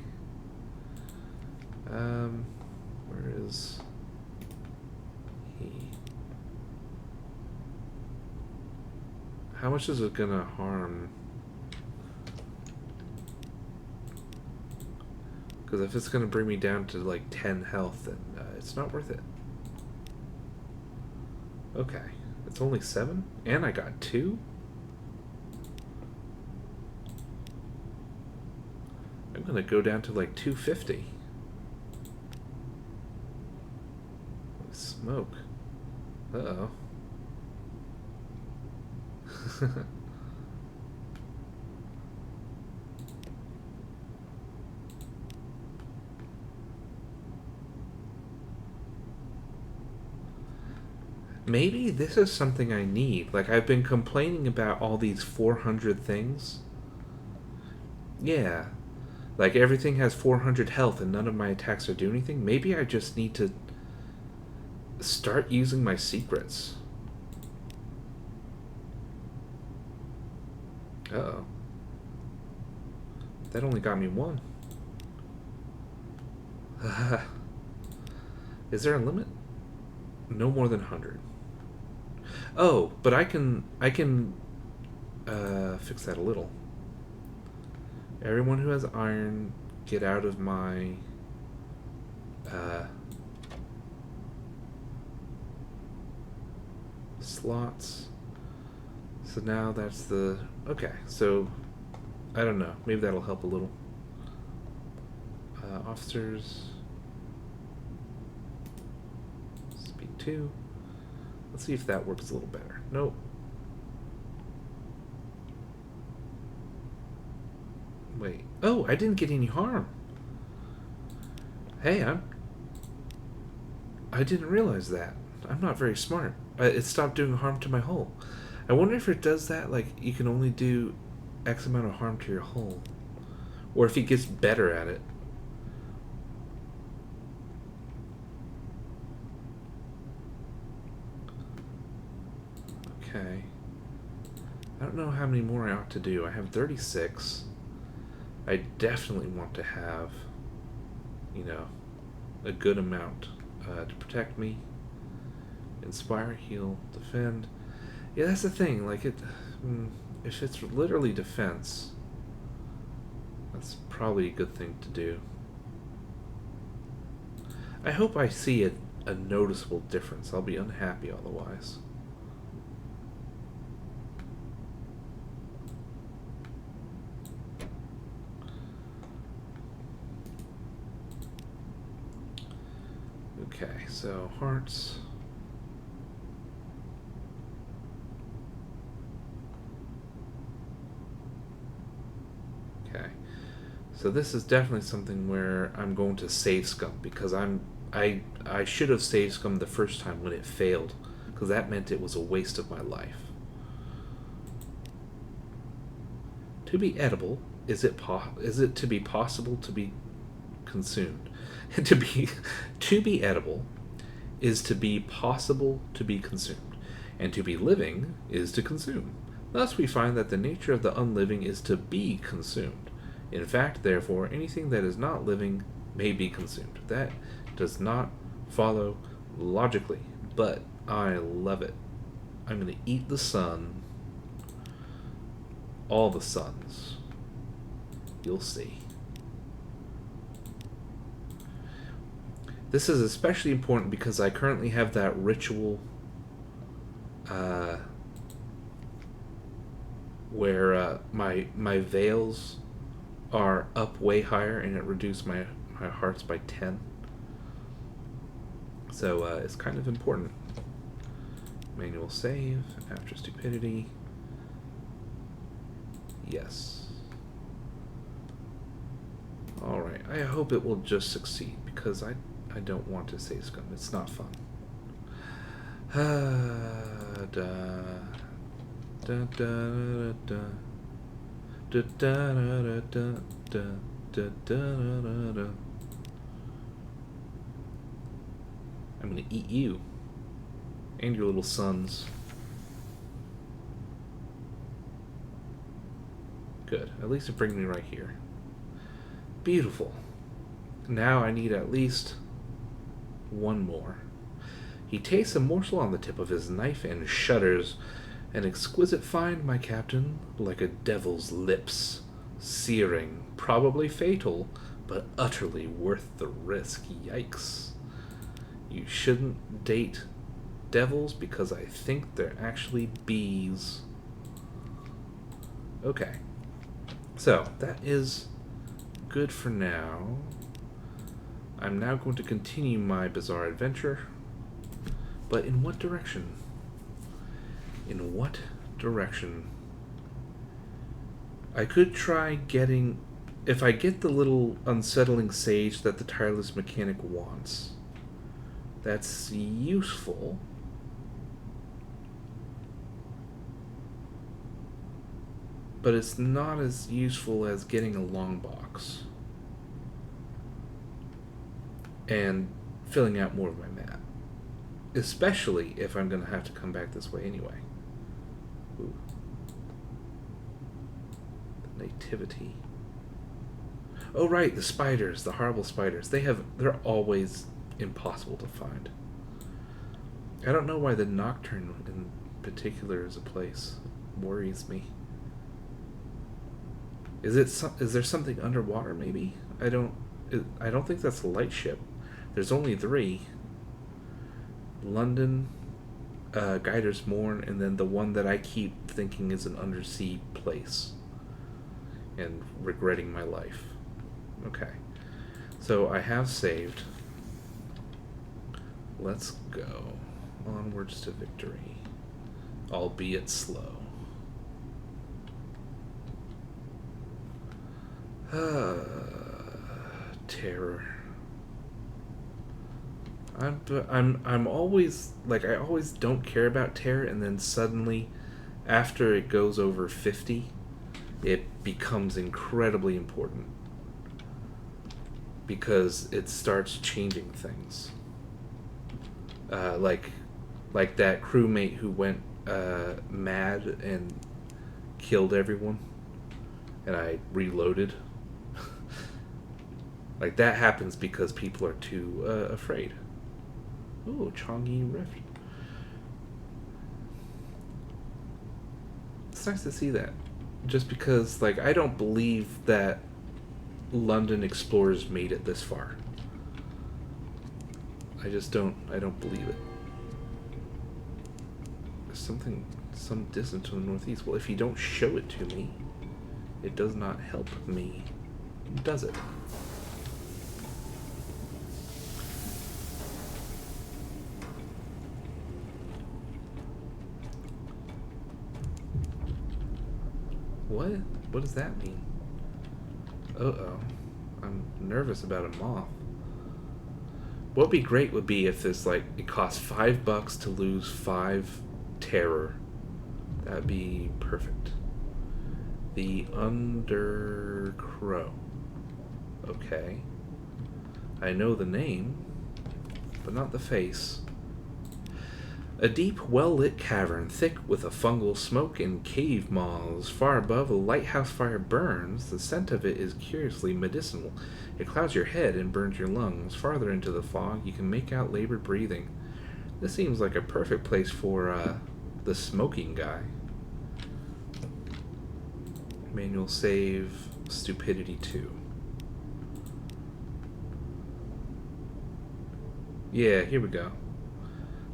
Where is he? How much is it gonna harm? Because if it's gonna bring me down to like 10 health, then it's not worth it. Okay, it's only 7, and I got 2. I'm gonna go down to like 250. Smoke. Uh-oh. Maybe this is something I need. Like, I've been complaining about all these 400 things. Yeah. Like, everything has 400 health and none of my attacks are doing anything. Maybe I just need to start using my secrets. Uh-oh. That only got me 1. Is there a limit? No more than 100. Oh, but I can fix that a little. Everyone who has iron, get out of my slots. So now that's the... Okay, so I don't know. Maybe that'll help a little. Officers. Speak to. Let's see if that works a little better. Nope. Wait. Oh, I didn't get any harm. Hey, I didn't realize that. I'm not very smart. It stopped doing harm to my hull. I wonder if it does that, like, you can only do X amount of harm to your hull. Or if he gets better at it. Okay. I don't know how many more I ought to do. I have 36. I definitely want to have, you know, a good amount to protect me. Inspire, heal, defend. Yeah, that's the thing. Like, if it's literally defense, that's probably a good thing to do. I hope I see a noticeable difference. I'll be unhappy otherwise. Okay, so hearts. Okay, so this is definitely something where I'm going to save scum, because I should have saved scum the first time when it failed, because that meant it was a waste of my life. To be edible, is it to be possible to be consumed? to be edible is to be possible to be consumed, and to be living is to consume. Thus we find that the nature of the unliving is to be consumed. In fact, therefore, anything that is not living may be consumed. That does not follow logically, but I love it. I'm going to eat the sun all the suns. You'll see. This is especially important because I currently have that ritual where my veils are up way higher and it reduced my hearts by 10. So it's kind of important. Manual save after stupidity. Yes. Alright, I hope it will just succeed because I don't want to say scum. It's not fun. I'm gonna eat you and your little sons. Good. At least it brings me right here. Beautiful. Now I need at least one more. He tastes a morsel on the tip of his knife and shudders. An exquisite find, my captain, like a devil's lips. Searing, probably fatal, but utterly worth the risk. Yikes. You shouldn't date devils because I think they're actually bees. Okay. So, that is good for now. I'm now going to continue my bizarre adventure. But in what direction? In what direction? I could try getting... If I get the little unsettling sage that the tireless mechanic wants, that's useful. But it's not as useful as getting a long box and filling out more of my map. Especially if I'm going to have to come back this way anyway. Ooh. The nativity. Oh right, the spiders, the horrible spiders. They're always impossible to find. I don't know why the Nocturne in particular is a place. It worries me. Is there something underwater maybe? I don't think that's a light ship. There's only 3. London, Guider's Morn, and then the one that I keep thinking is an undersea place. And regretting my life. Okay. So I have saved. Let's go. Onwards to victory. Albeit slow. Terror. I'm always like I always don't care about terror, and then suddenly, after it goes over 50, it becomes incredibly important because it starts changing things. Like that crewmate who went mad and killed everyone, and I reloaded. Like, that happens because people are too afraid. Ooh, Changi Rift. It's nice to see that. Just because, like, I don't believe that London explorers made it this far. I don't believe it. There's some distance to the northeast. Well, if you don't show it to me, it does not help me, does it? What? What does that mean? Uh-oh. I'm nervous about a moth. What would be great would be if this, like, it costs $5 to lose 5 terror. That'd be perfect. The Undercrow. Okay. I know the name, but not the face. A deep, well-lit cavern, thick with a fungal smoke and cave moths. Far above, a lighthouse fire burns. The scent of it is curiously medicinal. It clouds your head and burns your lungs. Farther into the fog, you can make out labored breathing. This seems like a perfect place for, the smoking guy. Manual save, stupidity 2. Yeah, here we go.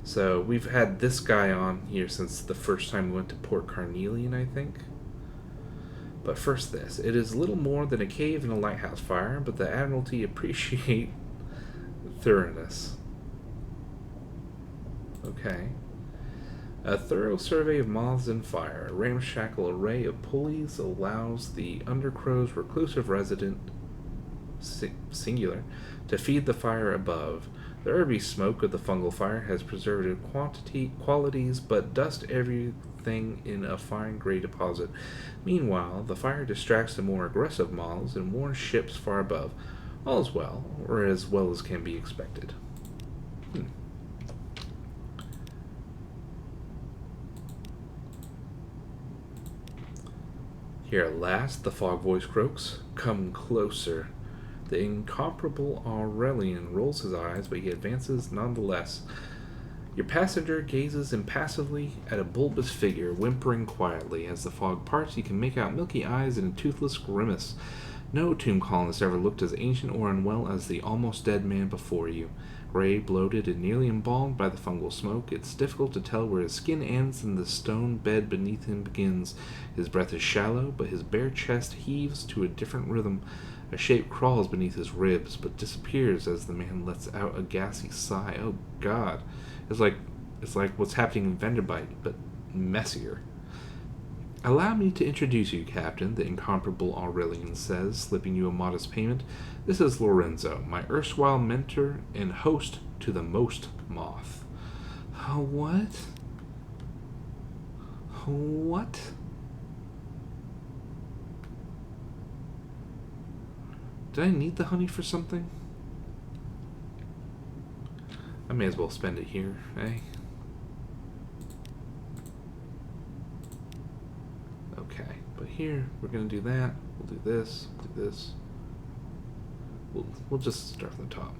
So we've had this guy on here since the first time we went to Port Carnelian, I think. But first this. It is little more than a cave and a lighthouse fire, but the Admiralty appreciate thoroughness. Okay. A thorough survey of moths and fire. A ramshackle array of pulleys allows the Undercrow's reclusive resident, singular, to feed the fire above. The herby smoke of the fungal fire has preservative qualities, but dust everything in a fine grey deposit. Meanwhile, the fire distracts the more aggressive moths and warns ships far above. All is well, or as well as can be expected. Here at last, the fog voice croaks. Come closer. The incomparable Aurelian rolls his eyes, but he advances nonetheless. Your passenger gazes impassively at a bulbous figure, whimpering quietly. As the fog parts, you can make out milky eyes and a toothless grimace. No tomb colonist ever looked as ancient or unwell as the almost dead man before you. Gray, bloated, and nearly embalmed by the fungal smoke, it's difficult to tell where his skin ends and the stone bed beneath him begins. His breath is shallow, but his bare chest heaves to a different rhythm. A shape crawls beneath his ribs, but disappears as the man lets out a gassy sigh. Oh, God. It's like what's happening in Vanderbite, but messier. Allow me to introduce you, Captain, the incomparable Aurelian says, slipping you a modest payment. This is Lorenzo, my erstwhile mentor and host to the most moth. What? What? Did I need the honey for something? I may as well spend it here, eh? Okay, but here, we're going to do that. We'll do this, do this. We'll just start from the top.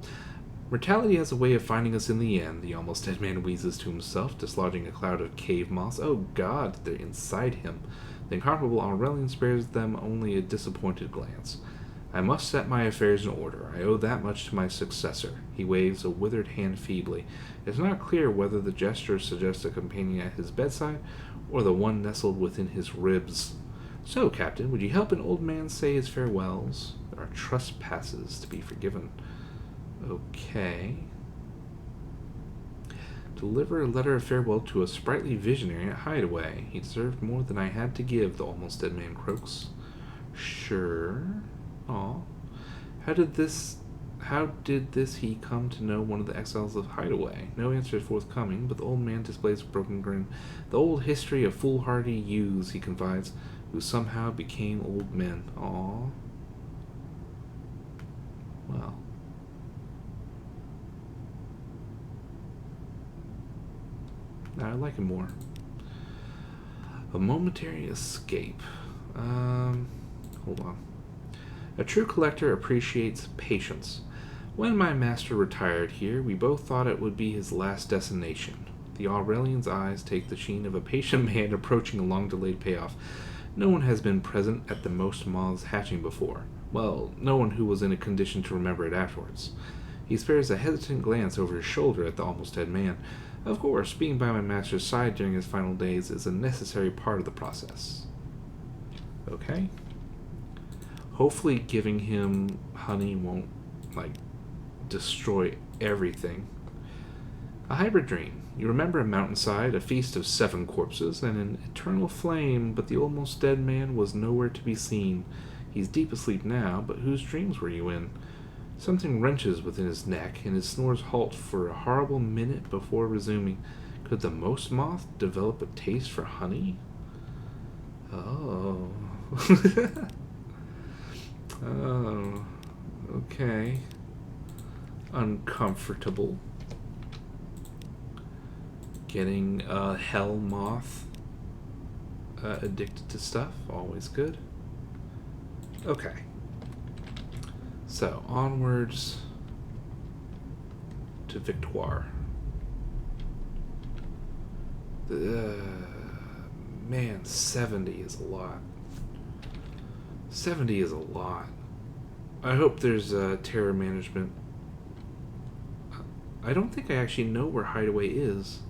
Mortality has a way of finding us in the end, the almost dead man wheezes to himself, dislodging a cloud of cave moths. Oh God, they're inside him. The incomparable Aurelian spares them only a disappointed glance. I must set my affairs in order. I owe that much to my successor. He waves a withered hand feebly. It is not clear whether the gesture suggests a companion at his bedside, or the one nestled within his ribs. So, Captain, would you help an old man say his farewells? There are trespasses to be forgiven. Okay. Deliver a letter of farewell to a sprightly visionary at Hideaway. He deserved more than I had to give, the almost dead man croaks. Sure. Aw. How did this he come to know one of the exiles of Hideaway? No answer is forthcoming, but the old man displays a broken grin. The old history of foolhardy youths, he confides, who somehow became old men. Aw. Well. I like him more. A momentary escape. Hold on. A true collector appreciates patience. When my master retired here, we both thought it would be his last destination. The Aurelian's eyes take the sheen of a patient man approaching a long-delayed payoff. No one has been present at the most moths hatching before. Well, no one who was in a condition to remember it afterwards. He spares a hesitant glance over his shoulder at the almost dead man. Of course, being by my master's side during his final days is a necessary part of the process. Okay. Hopefully giving him honey won't, destroy everything. A hybrid dream. You remember a mountainside, a feast of 7 corpses, and an eternal flame, but the almost dead man was nowhere to be seen. He's deep asleep now, but whose dreams were you in? Something wrenches within his neck, and his snores halt for a horrible minute before resuming. Could the most moth develop a taste for honey? Oh. Oh. Okay. Uncomfortable. Getting a hell moth addicted to stuff. Always good. Okay. So, onwards to Victoire. Man, 70 is a lot. 70 is a lot. I hope there's terror management. I don't think I actually know where Hideaway is.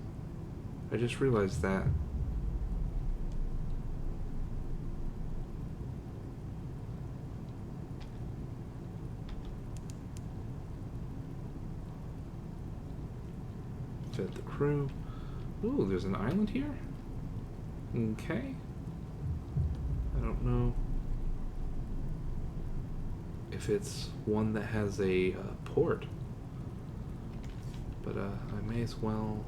I just realized that. Fed the crew. Ooh, there's an island here? Okay. I don't know if it's one that has a port. But I may as well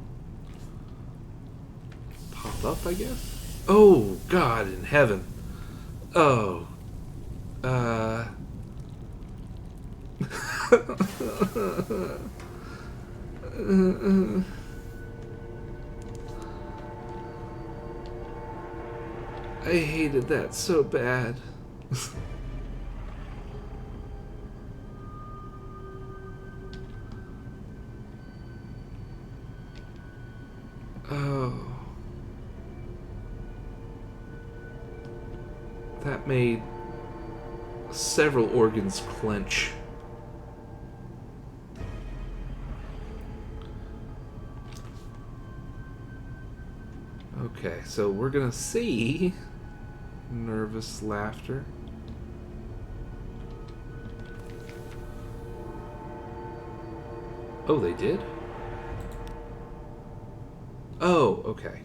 pop up, I guess. Oh, God in heaven. Oh. I hated that so bad. Oh. That made several organs clench. Okay, so we're gonna see nervous laughter. Oh, they did? Oh, okay.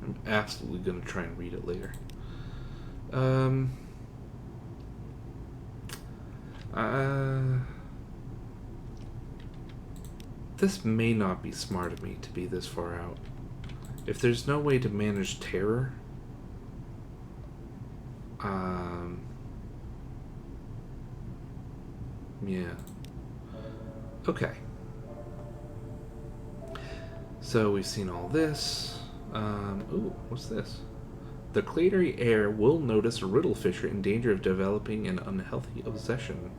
I'm absolutely gonna try and read it later. This may not be smart of me to be this far out. If there's no way to manage terror, yeah. Okay. So we've seen all this. Ooh, what's this? The Cladery heir will notice a riddle fisher in danger of developing an unhealthy obsession.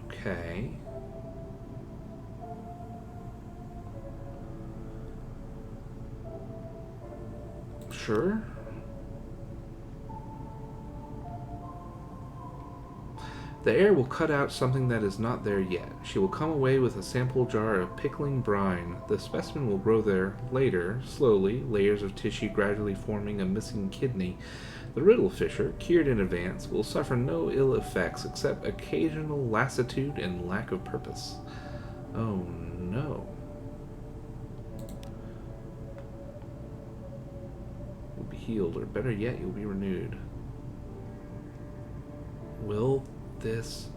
Okay. Sure. The heir will cut out something that is not there yet. She will come away with a sample jar of pickling brine. The specimen will grow there later, slowly, layers of tissue gradually forming a missing kidney. The riddle fisher, cured in advance, will suffer no ill effects except occasional lassitude and lack of purpose. Oh no. You'll be healed, or better yet, you'll be renewed. Will this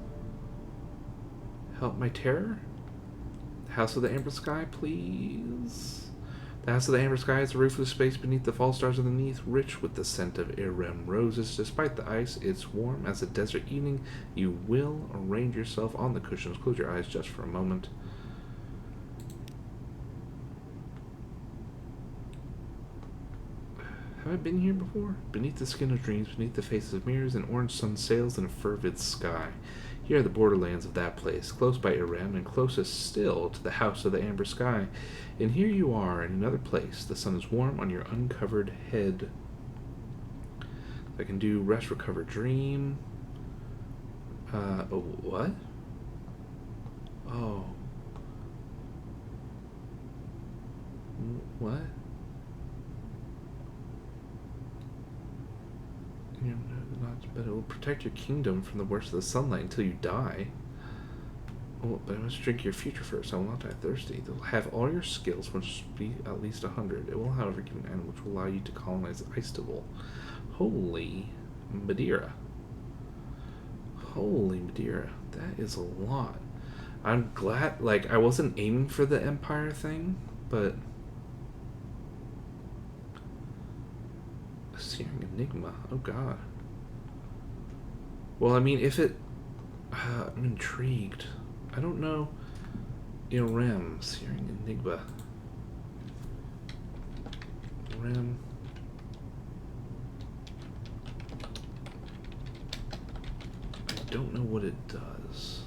help my terror? House of the Amber Sky, please. The House of the Amber Sky is a roofless space beneath the false stars underneath, rich with the scent of Irem roses. Despite the ice, it's warm as a desert evening. You will arrange yourself on the cushions. Close your eyes just for a moment. Have I been here before? Beneath the skin of dreams, beneath the faces of mirrors, an orange sun sails in a fervid sky. Here are the borderlands of that place, close by Irem, and closest still to the House of the Amber Sky. And here you are in another place. The sun is warm on your uncovered head. I can do rest, recover, dream. Oh, what? Oh. What? But it will protect your kingdom from the worst of the sunlight until you die. Oh, but I must drink your future first. I will not die thirsty. It will have all your skills, which be at least 100. It will, however, give an animal which will allow you to colonize Istanbul. Holy Madeira. Holy Madeira. That is a lot. I'm glad, like, I wasn't aiming for the Empire thing, but... A searing enigma. Oh, God. Well, I mean, if it... I'm intrigued. I don't know. Irem. Searing enigma. Irem. I don't know what it does.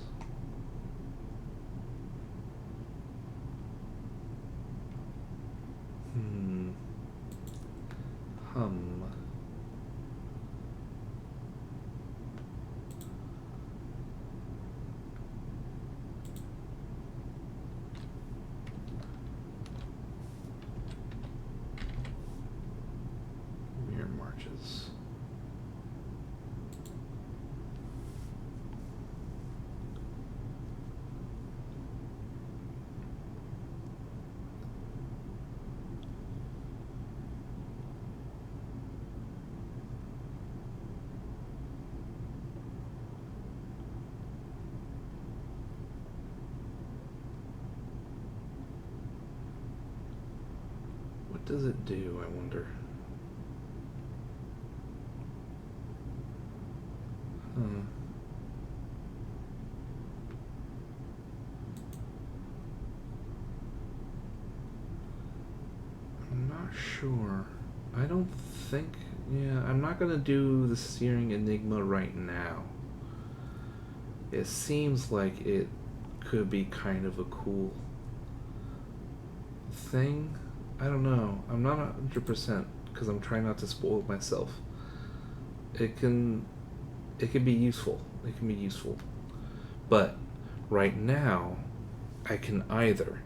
Hum. does it do, I wonder? I'm not sure. I don't think... Yeah, I'm not going to do the Searing Enigma right now. It seems like it could be kind of a cool thing. I don't know. I'm not 100% because I'm trying not to spoil myself. It can be useful. It can be useful. But right now, I can either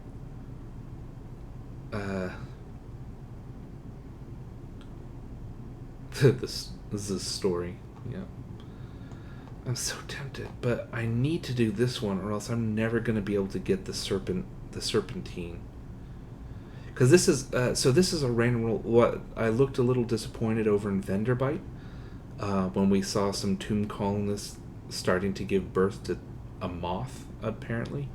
this is a story. Yeah. I'm so tempted, but I need to do this one or else I'm never going to be able to get the serpentine. Because this is this is a random roll. What I looked a little disappointed over in Venderbite when we saw some tomb colonists starting to give birth to a moth, apparently,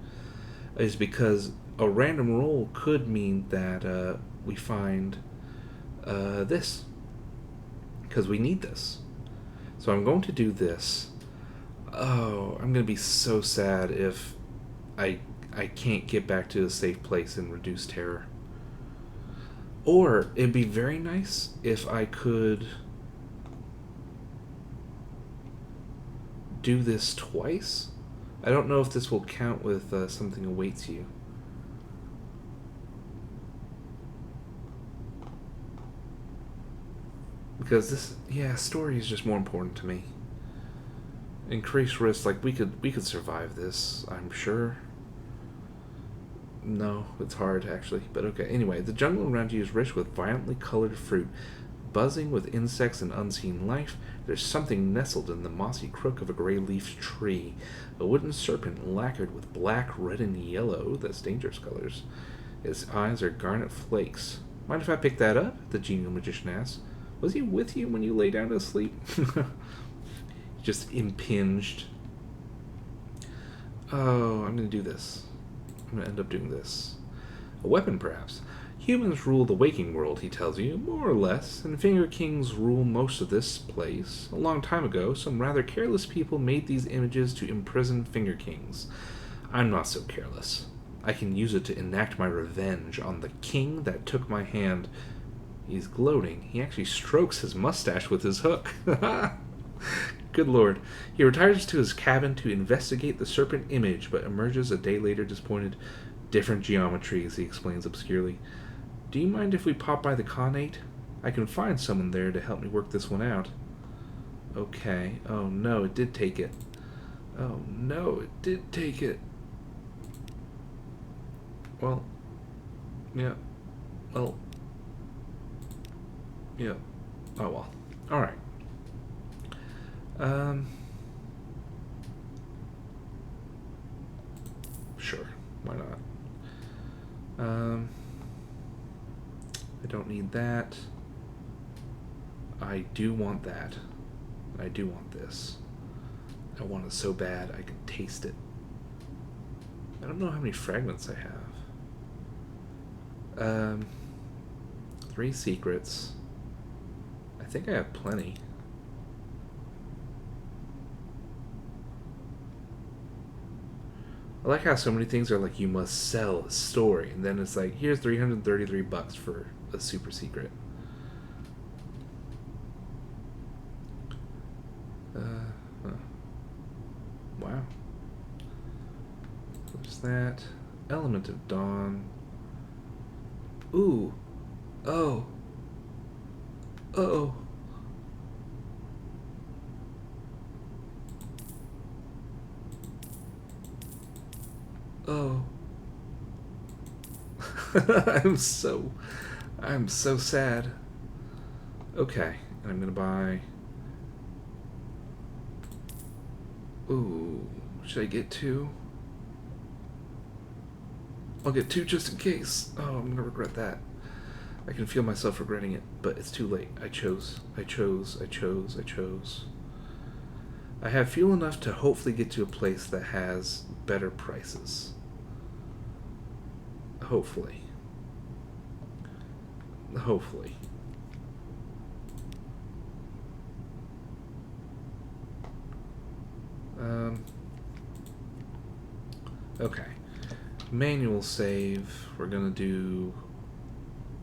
is because a random roll could mean that we find this, because we need this. So I'm going to do this. Oh, I'm going to be so sad if I can't get back to a safe place and reduce terror. Or it'd be very nice if I could do this twice. I don't know if this will count with something awaits you. Because this, yeah, story is just more important to me. Increased risk, like we could survive this, I'm sure. No, it's hard actually, but okay. Anyway, the jungle around you is rich with violently colored fruit, buzzing with insects and unseen life. There's something nestled in the mossy crook of a gray-leafed tree, a wooden serpent lacquered with black, red, and yellow. That's dangerous colors. Its eyes are garnet flakes. Mind if I pick that up? The genial magician asks. Was he with you when you lay down to sleep? Just impinged. Oh, I'm gonna do this. I'm going to end up doing this. A weapon, perhaps. Humans rule the waking world, he tells you, more or less, and Finger Kings rule most of this place. A long time ago, some rather careless people made these images to imprison Finger Kings. I'm not so careless. I can use it to enact my revenge on the king that took my hand. He's gloating. He actually strokes his mustache with his hook. Good lord. He retires to his cabin to investigate the serpent image, but emerges a day later disappointed. Different geometries, he explains obscurely. Do you mind if we pop by the Khanate? I can find someone there to help me work this one out. Okay. Oh no, it did take it. Oh no, it did take it. Well. Yeah. Well. Yeah. Oh well. Alright. Sure, why not? I don't need that. I do want that. I do want this. I want it so bad I can taste it. I don't know how many fragments I have. 3 secrets. I think I have plenty. I like how so many things are like, you must sell a story, and then it's like, here's $333 for a super secret. Wow. What's that? Element of Dawn. Ooh. Oh. Oh. Oh. I'm so sad. Okay, and I'm gonna buy... Ooh, should I get 2? I'll get 2 just in case. Oh, I'm gonna regret that. I can feel myself regretting it, but it's too late. I chose. I have fuel enough to hopefully get to a place that has better prices. Hopefully. Hopefully. Okay. Manual save. We're gonna do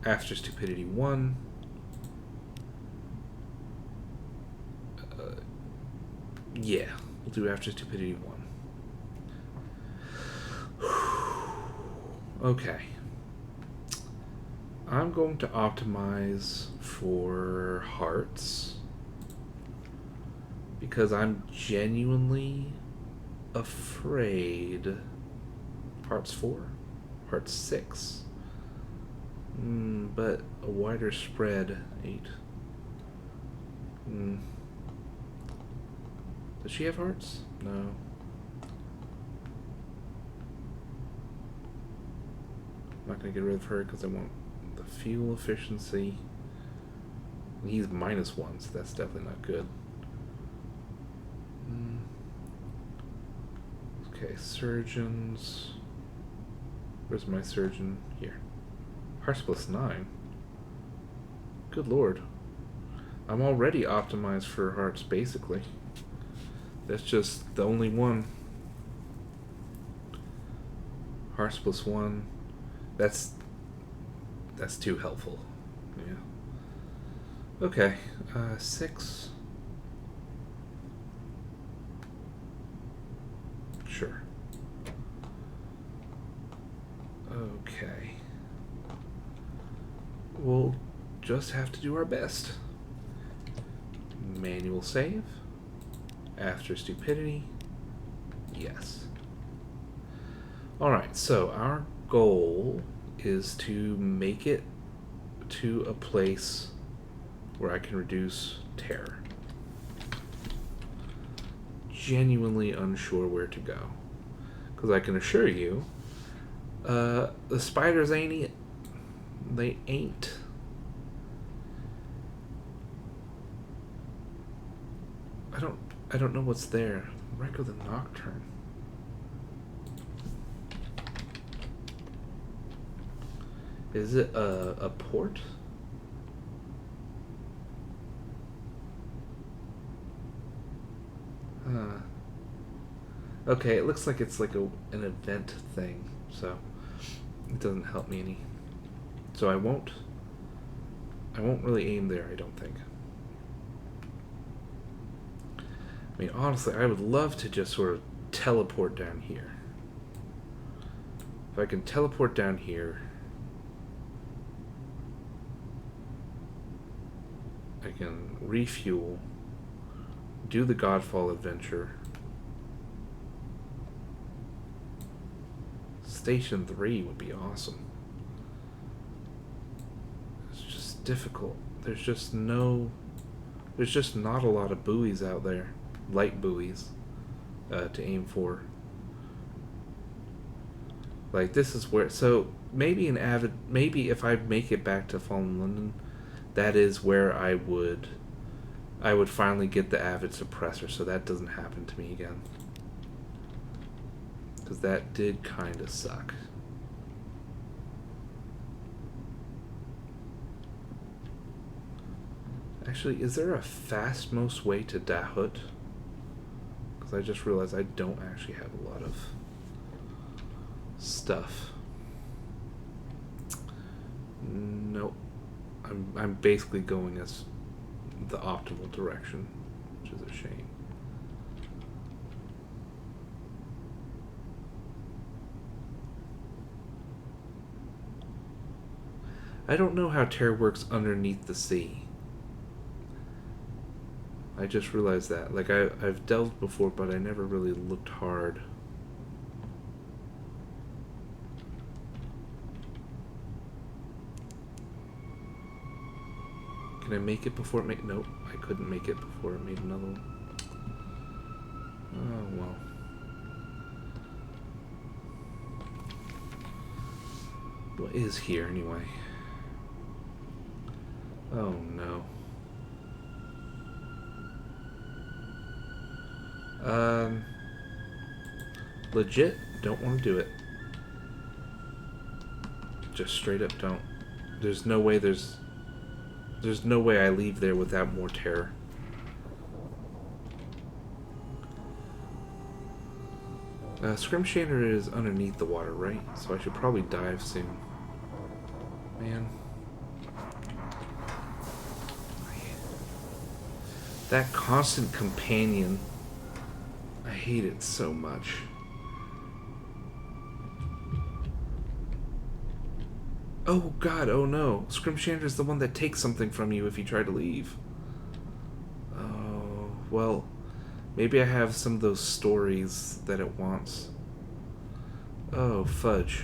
after stupidity 1. Yeah, we'll do after stupidity 1. Okay. I'm going to optimize for hearts because I'm genuinely afraid. Hearts 4? Hearts 6? But a wider spread, 8. Does she have hearts? No. I'm not going to get rid of her because I want the fuel efficiency. And he's -1, so that's definitely not good. Okay, surgeons. Where's my surgeon? Here. Hearts +9. Good lord. I'm already optimized for hearts, basically. That's just the only one. Hearts +1. That's too helpful. Yeah. Okay. 6. Sure. Okay. We'll just have to do our best. Manual save. After stupidity. Yes. Alright, so our goal is to make it to a place where I can reduce terror. Genuinely unsure where to go. Because I can assure you, the spiders ain't it. They ain't. I don't know what's there. Wreck of the Nocturne. Is it a port? Okay, it looks like it's like an event thing, so it doesn't help me any. So I won't really aim there, I don't think. I mean, honestly, I would love to just sort of teleport down here. If I can teleport down here, I can refuel, do the Godfall adventure. Station 3 would be awesome. It's just difficult. There's just not a lot of buoys out there. Light buoys to aim for. Like, this is where, so maybe if I make it back to Fallen London, that is where I would finally get the Avid Suppressor, so that doesn't happen to me again. Because that did kind of suck. Actually, is there a fast-most way to Dahut? Because I just realized I don't actually have a lot of stuff. Nope. I'm basically going as the optimal direction, which is a shame. I don't know how terror works underneath the sea. I just realized that. Like, I've delved before, but I never really looked hard. Can I make it before it made... Nope, I couldn't make it before it made another one. Oh, well. What is here, anyway? Oh, no. Legit, don't want to do it. Just straight up don't. There's no way there's no way I leave there without more terror. Scrimshander is underneath the water, right? So I should probably dive soon. Man. That constant companion. I hate it so much. Oh god, oh no. Scrimshander's the one that takes something from you if you try to leave. Oh, well, maybe I have some of those stories that it wants. Oh, fudge.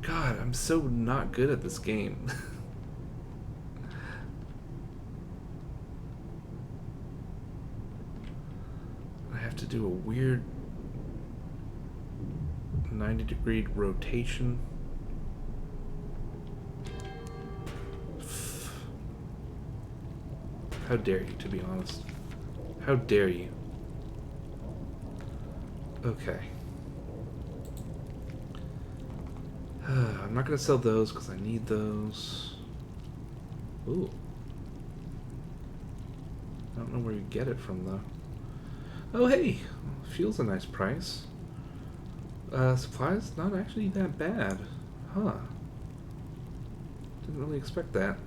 God, I'm so not good at this game. I have to do a weird 90-degree rotation. How dare you, to be honest. How dare you? Okay. I'm not going to sell those because I need those. Ooh. I don't know where you get it from, though. Oh, hey! Fuel's a nice price. Supplies? Not actually that bad. Huh. Didn't really expect that.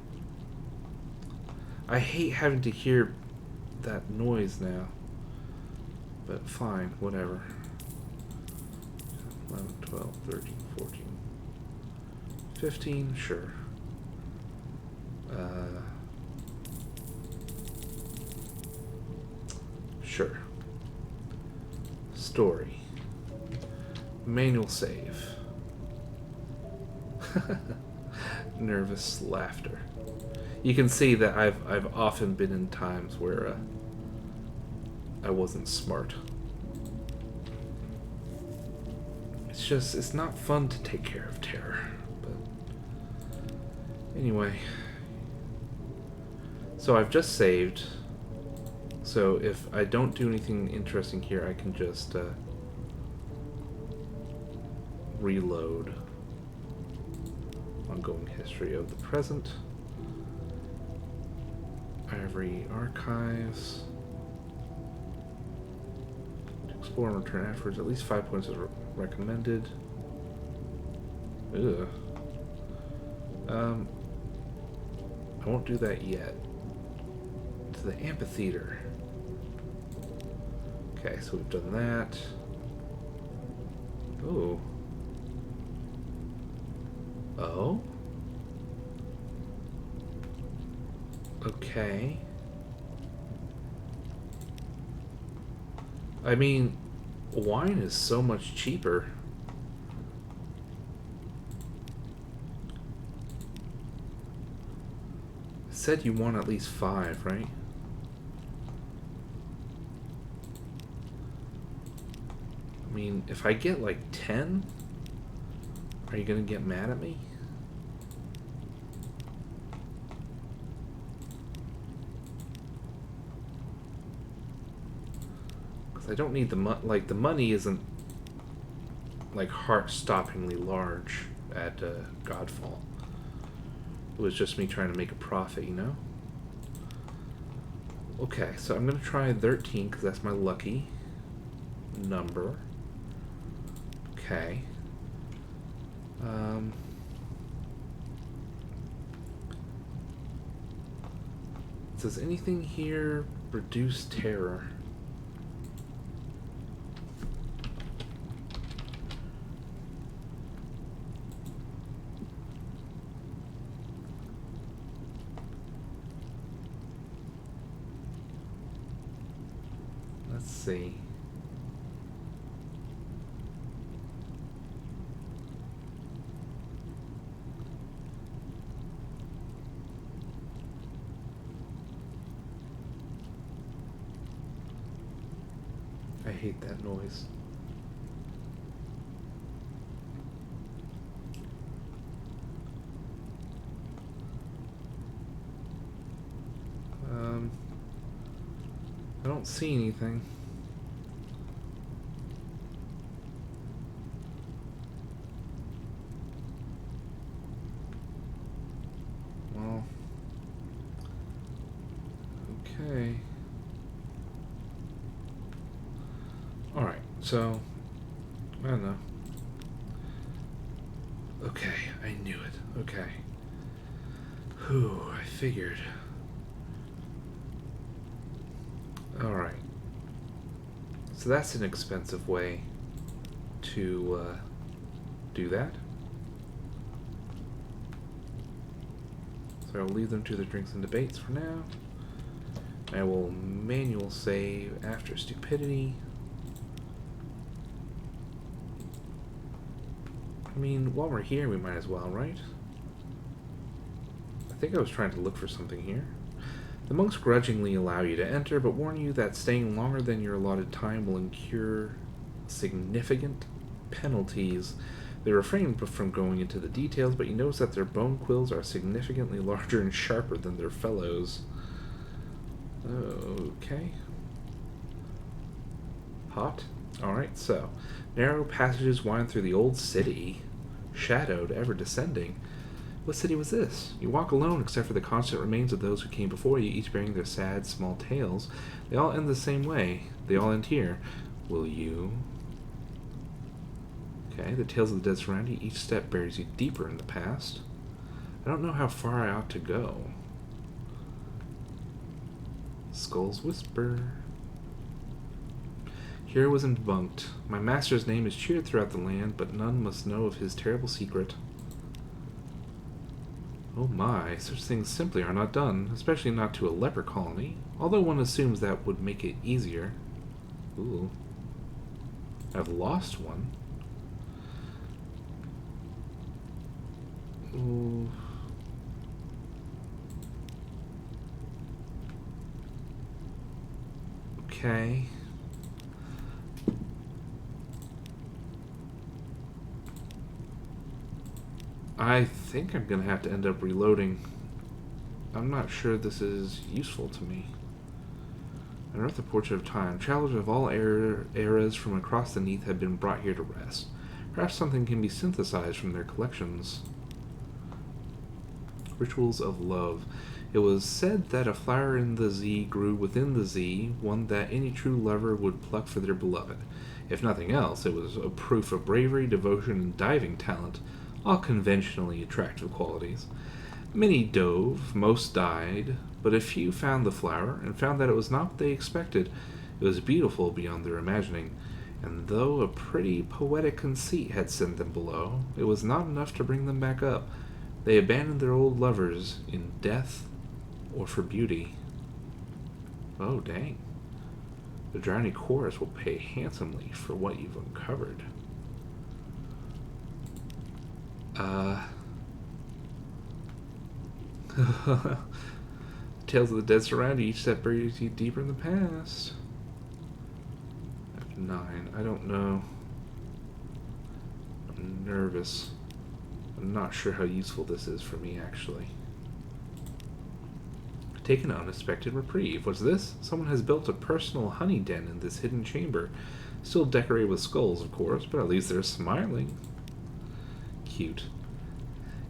I hate having to hear that noise now. But fine, whatever. 11, 12, 13, 14, 15, sure. Sure. Story. Manual save. Nervous laughter. You can see that I've often been in times where I wasn't smart. It's not fun to take care of terror. But anyway. So I've just saved. So if I don't do anything interesting here, I can just reload. Ongoing history of the present. Ivory archives. Explore and return afterwards. At least 5 points is recommended. Ugh. I won't do that yet. To the amphitheater. Okay, so we've done that. Ooh. Oh? Okay. I mean, wine is so much cheaper. It said you want at least 5, right? I mean, if I get like 10, are you gonna get mad at me? I don't need the the money isn't like heart-stoppingly large at Godfall. It was just me trying to make a profit, you know? Okay, so I'm gonna try 13 because that's my lucky number. Okay. Does anything here reduce terror? Let's see. I hate that noise. I don't see anything. Alright, so, I don't know. Okay, I knew it. Okay. Whew, I figured. Alright. So that's an expensive way to do that. So I'll leave them to their drinks and debates for now. I will manual save after stupidity. I mean, while we're here, we might as well, right? I think I was trying to look for something here. The monks grudgingly allow you to enter, but warn you that staying longer than your allotted time will incur significant penalties. They refrain from going into the details, but you notice that their bone quills are significantly larger and sharper than their fellows. Okay. Hot. Alright, so. Narrow passages wind through the old city, shadowed, ever descending. What city was this? You walk alone, except for the constant remains of those who came before you, each bearing their sad, small tales. They all end the same way. They all end here. Will you? Okay, the tales of the dead surround you. Each step bears you deeper in the past. I don't know how far I ought to go. Skull's Whisper. Heroism debunked. My master's name is cheered throughout the land, but none must know of his terrible secret. Oh my, such things simply are not done, especially not to a leper colony, although one assumes that would make it easier. Ooh. I've lost one. Ooh. Okay. I think I'm going to have to end up reloading. I'm not sure this is useful to me. Unearth the Portrait of Time. Travelers of all eras from across the Neath have been brought here to rest. Perhaps something can be synthesized from their collections. Rituals of Love. It was said that a flower in the Z grew within the Z, one that any true lover would pluck for their beloved. If nothing else, it was a proof of bravery, devotion, and diving talent, all conventionally attractive qualities. Many dove, most died, but a few found the flower, and found that it was not what they expected. It was beautiful beyond their imagining, and though a pretty poetic conceit had sent them below, it was not enough to bring them back up. They abandoned their old lovers in death or for beauty. Oh, dang. The drowning chorus will pay handsomely for what you've uncovered. Tales of the dead surround you, each step buries you deeper in the past. F9, I don't know. I'm nervous. I'm not sure how useful this is for me, actually. Take an unexpected reprieve. What's this? Someone has built a personal honey den in this hidden chamber. Still decorated with skulls, of course, but at least they're smiling. Cute.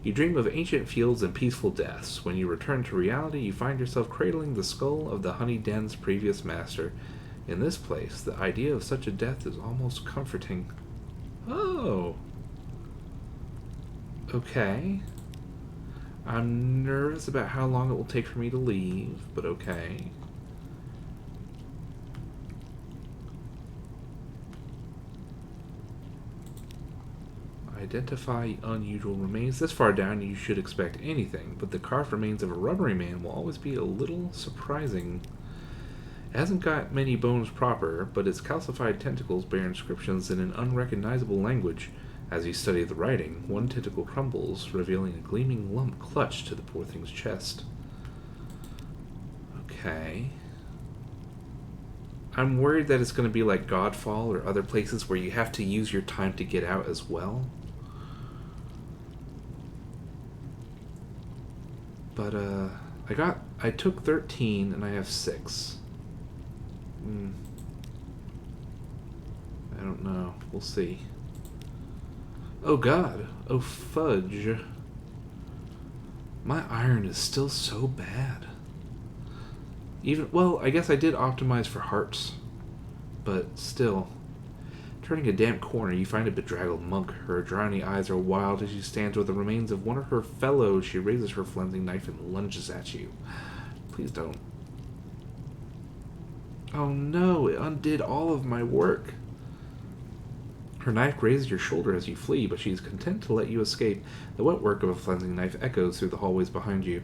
You dream of ancient fields and peaceful deaths. When you return to reality, you find yourself cradling the skull of the honey den's previous master. In this place, the idea of such a death is almost comforting. Oh! Okay. I'm nervous about how long it will take for me to leave, but okay. Identify unusual remains. This far down, you should expect anything, but the carved remains of a rubbery man will always be a little surprising. It hasn't got many bones proper, but its calcified tentacles bear inscriptions in an unrecognizable language. As you study the writing, one tentacle crumbles, revealing a gleaming lump clutched to the poor thing's chest. Okay. I'm worried that it's going to be like Godfall or other places where you have to use your time to get out as well. But, I took 13 and I have 6. I don't know. We'll see. Oh god. Oh fudge. My iron is still so bad. Well, I guess I did optimize for hearts. But still, Turning a damp corner, you find a bedraggled monk. Her drowny eyes are wild as she stands with the remains of one of her fellows. She raises her flensing knife and lunges at you. Please don't. Oh no, it undid all of my work. Her knife grazes your shoulder as you flee, but she is content to let you escape. The wet work of a flensing knife echoes through the hallways behind you.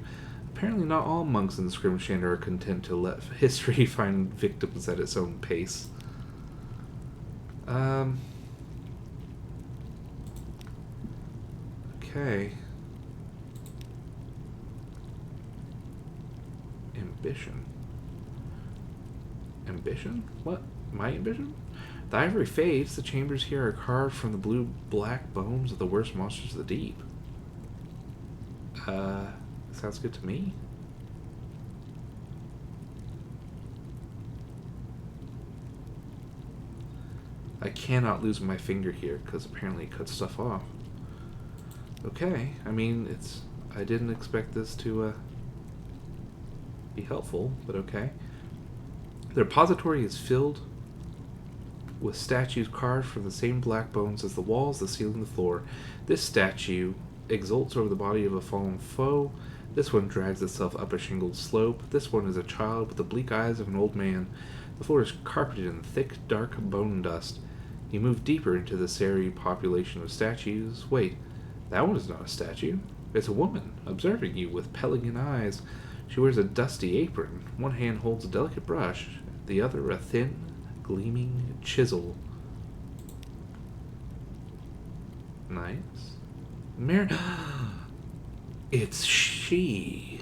Apparently not all monks in the Scrimshander are content to let history find victims at its own pace. Okay. Ambition. Ambition? What? My ambition? The ivory fades. The chambers here are carved from the blue-black bones of the worst monsters of the deep. Sounds good to me. I cannot lose my finger here, because apparently it cuts stuff off. Okay, I mean, I didn't expect this to, be helpful, but okay. The repository is filled with statues carved from the same black bones as the walls, the ceiling, the floor. This statue exults over the body of a fallen foe. This one drags itself up a shingled slope. This one is a child with the bleak eyes of an old man. The floor is carpeted in thick, dark bone dust. You move deeper into the serried population of statues. Wait, that one is not a statue. It's a woman, observing you with Pelican eyes. She wears a dusty apron. One hand holds a delicate brush, the other a thin, gleaming chisel. Nice. It's she.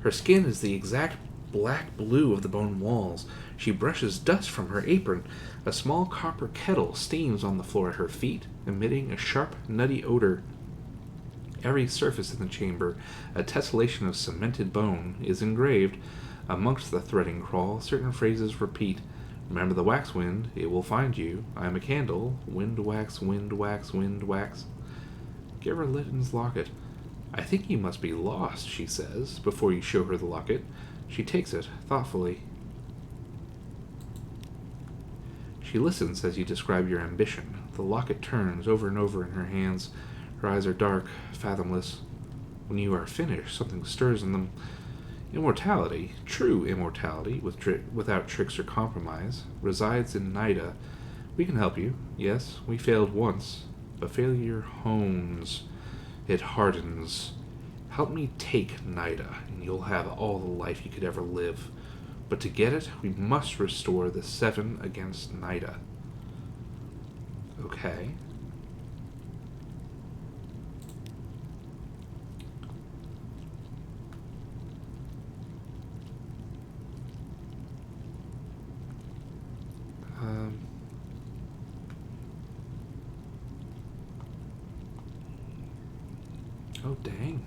Her skin is the exact black blue of the bone walls. She brushes dust from her apron. A small copper kettle steams on the floor at her feet, emitting a sharp, nutty odor. Every surface in the chamber, a tessellation of cemented bone, is engraved. Amongst the threading crawl, certain phrases repeat. Remember the wax wind, it will find you. I am a candle. Wind wax, wind wax, wind wax. Give her Litton's locket. I think you must be lost, she says, before you show her the locket. She takes it, thoughtfully. She listens as you describe your ambition. The locket turns over and over in her hands. Her eyes are dark, fathomless. When you are finished, something stirs in them. Immortality, true immortality, without tricks or compromise, resides in Nida. We can help you. Yes, we failed once, but failure hones. It hardens. Help me take Nida, and you'll have all the life you could ever live. But to get it, we must restore the 7 against Nida. Okay. Oh, dang.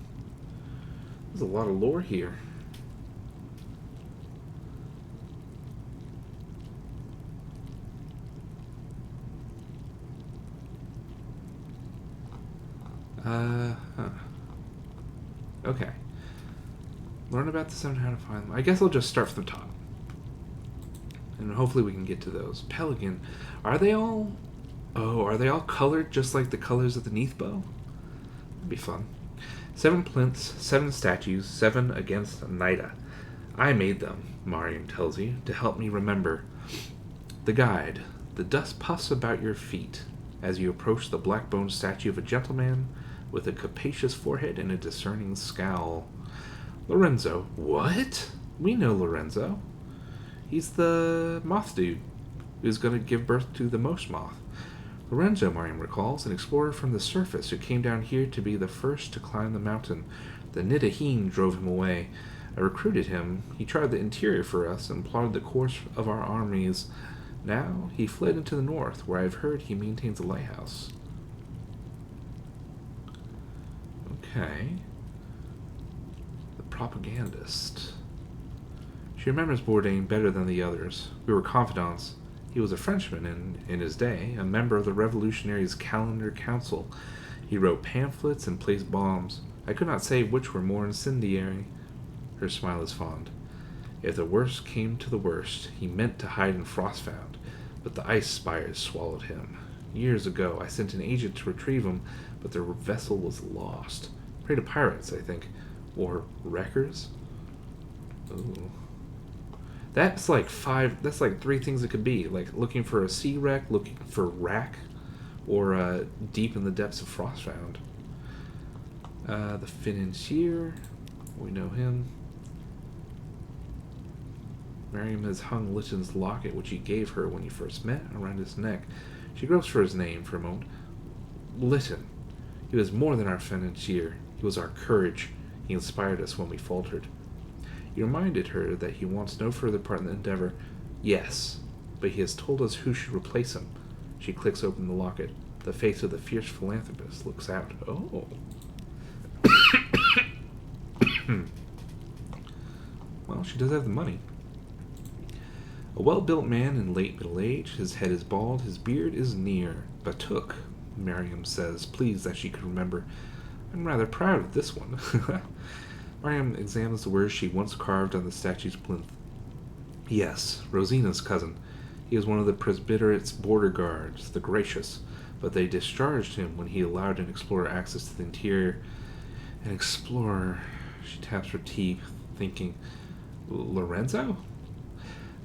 There's a lot of lore here. Okay. Learn about the 7, how to find them. I guess I'll just start from the top. And hopefully we can get to those. Pelican. Are they all... Oh, are they all colored just like the colors of the Neathbow? That'd be fun. 7 plinths, 7 statues, 7 against Nida. I made them, Marion tells you, to help me remember. The guide. The dust puffs about your feet as you approach the black-boned statue of a gentleman with a capacious forehead and a discerning scowl. Lorenzo. What? We know Lorenzo. He's the moth dude who's going to give birth to the most moth. Lorenzo, Mariam recalls, an explorer from the surface who came down here to be the first to climb the mountain. The Nidaheen drove him away. I recruited him. He charted the interior for us and plotted the course of our armies. Now he fled into the north, where I've heard he maintains a lighthouse. Okay. The propagandist. She remembers Bourdain better than the others. We were confidants. He was a Frenchman in his day, a member of the Revolutionaries' Calendar Council. He wrote pamphlets and placed bombs. I could not say which were more incendiary. Her smile is fond. If the worst came to the worst, he meant to hide in Frostfound. but the ice spires swallowed him. Years ago, I sent an agent to retrieve him, but their vessel was lost. Prey to pirates, I think. Or wreckers? Ooh. That's like three things it could be. Like looking for a sea wreck, looking for wrack, or deep in the depths of Frostbound. The financier, we know him. Miriam has hung Litton's locket, which he gave her when you first met, around his neck. She gropes for his name for a moment. Litton. He was more than our financier. He was our courage. He inspired us when we faltered. He reminded her that he wants no further part in the endeavor. Yes, but he has told us who should replace him. She clicks open the locket. The face of the fierce philanthropist looks out. Oh. Well, she does have the money. A well-built man in late middle age. His head is bald. His beard is near. Batuk, Miriam says, pleased that she could remember. I'm rather proud of this one. Miriam examines the words she once carved on the statue's plinth. Yes, Rosina's cousin. He is one of the Presbyterate's border guards, the Gracious, but they discharged him when he allowed an explorer access to the interior. An explorer... She taps her teeth, thinking, Lorenzo?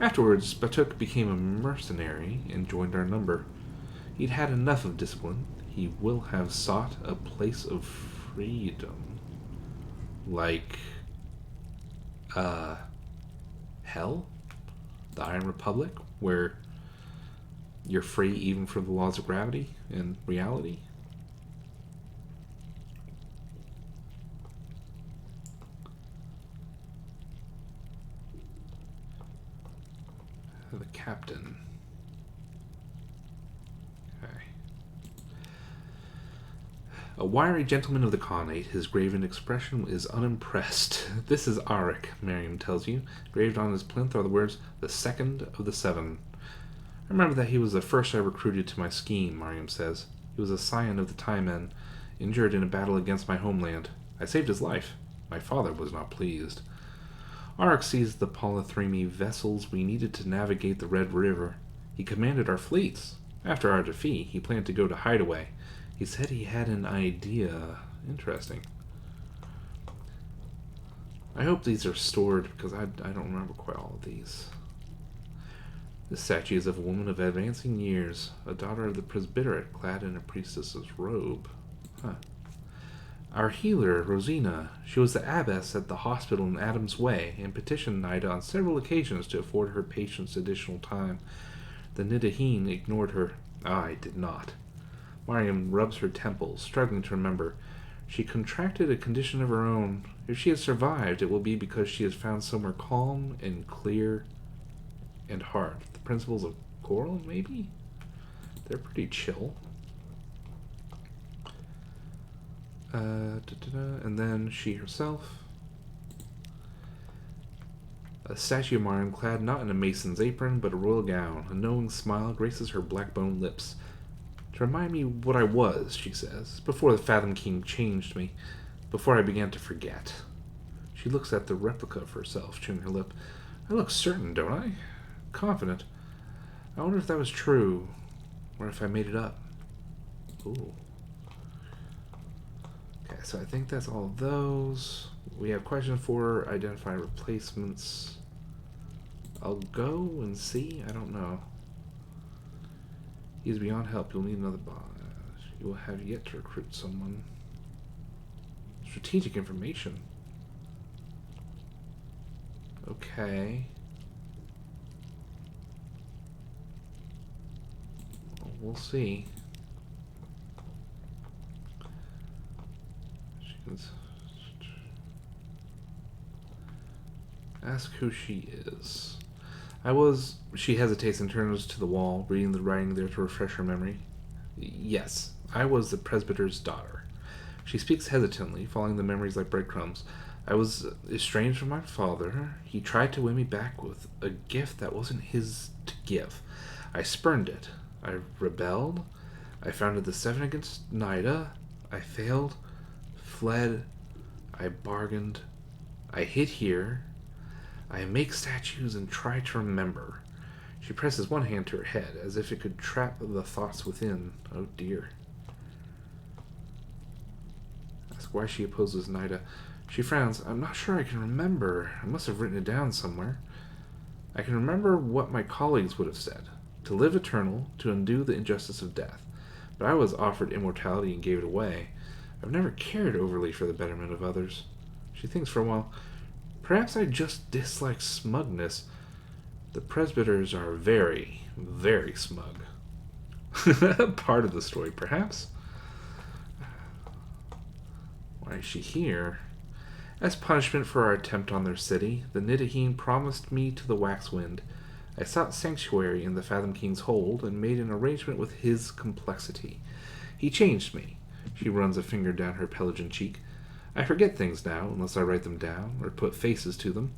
Afterwards, Batuk became a mercenary and joined our number. He'd had enough of discipline. He will have sought a place of freedom. Like, hell? The Iron Republic? Where you're free even from the laws of gravity and reality? The captain. Okay. A wiry gentleman of the Khanate, his graven expression is unimpressed. This is Arik, Miriam tells you. Graved on his plinth are the words, the second of the seven. I remember that he was the first I recruited to my scheme, Miriam says. He was a scion of the Taimen, injured in a battle against my homeland. I saved his life. My father was not pleased. Arik seized the Polythreme vessels we needed to navigate the Red River. He commanded our fleets. After our defeat, he planned to go to Hideaway. He said he had an idea. Interesting. I hope these are stored, because I don't remember quite all of these. This statue is of a woman of advancing years, a daughter of the Presbyterate, clad in a priestess's robe. Huh. Our healer, Rosina, she was the abbess at the hospital in Adams Way and petitioned Nida on several occasions to afford her patients additional time. The Nidaheen ignored her. I did not. Miriam rubs her temples, struggling to remember. She contracted a condition of her own. If she has survived, it will be because she has found somewhere calm and clear and hard. The principles of coral, maybe? They're pretty chill. And then she herself. A statue of Miriam clad not in a mason's apron, but a royal gown. A knowing smile graces her black-boned lips. To remind me what I was, she says, before the Fathom King changed me, before I began to forget. She looks at the replica of herself, chewing her lip. I look certain, don't I? Confident. I wonder if that was true, or if I made it up. Ooh. Okay, so I think that's all of those. We have question 4, identify replacements. I'll go and see. I don't know. He is beyond help. You'll need another boss. You will have yet to recruit someone. Strategic information. Okay. Well, we'll see. Ask who she is. She hesitates and turns to the wall, reading the writing there to refresh her memory. Yes, I was the presbyter's daughter. She speaks hesitantly, following the memories like breadcrumbs. I was estranged from my father. He tried to win me back with a gift that wasn't his to give. I spurned it. I rebelled. I founded the Seven against Nida. I failed. Fled. I bargained. I hid here. I make statues and try to remember. She presses one hand to her head, as if it could trap the thoughts within. Oh dear. Ask why she opposes Nida. She frowns. I'm not sure I can remember. I must have written it down somewhere. I can remember what my colleagues would have said. To live eternal, to undo the injustice of death. But I was offered immortality and gave it away. I've never cared overly for the betterment of others. She thinks for a while. Perhaps I just dislike smugness. The presbyters are very, very smug. Part of the story, perhaps. Why is she here? As punishment for our attempt on their city, the Nidaheen promised me to the Waxwind. I sought sanctuary in the Fathom King's hold and made an arrangement with his complexity. He changed me. She runs a finger down her Pelagian cheek. I forget things now, unless I write them down, or put faces to them.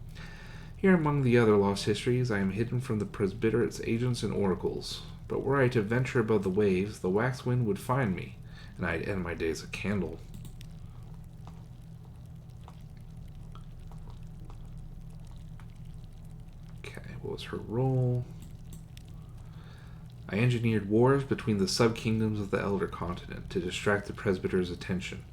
Here among the other lost histories, I am hidden from the presbytero's agents and oracles. But were I to venture above the waves, the Waxwind would find me, and I'd end my days a candle. Okay, what was her role? I engineered wars between the sub-kingdoms of the Elder Continent to distract the presbyter's attention.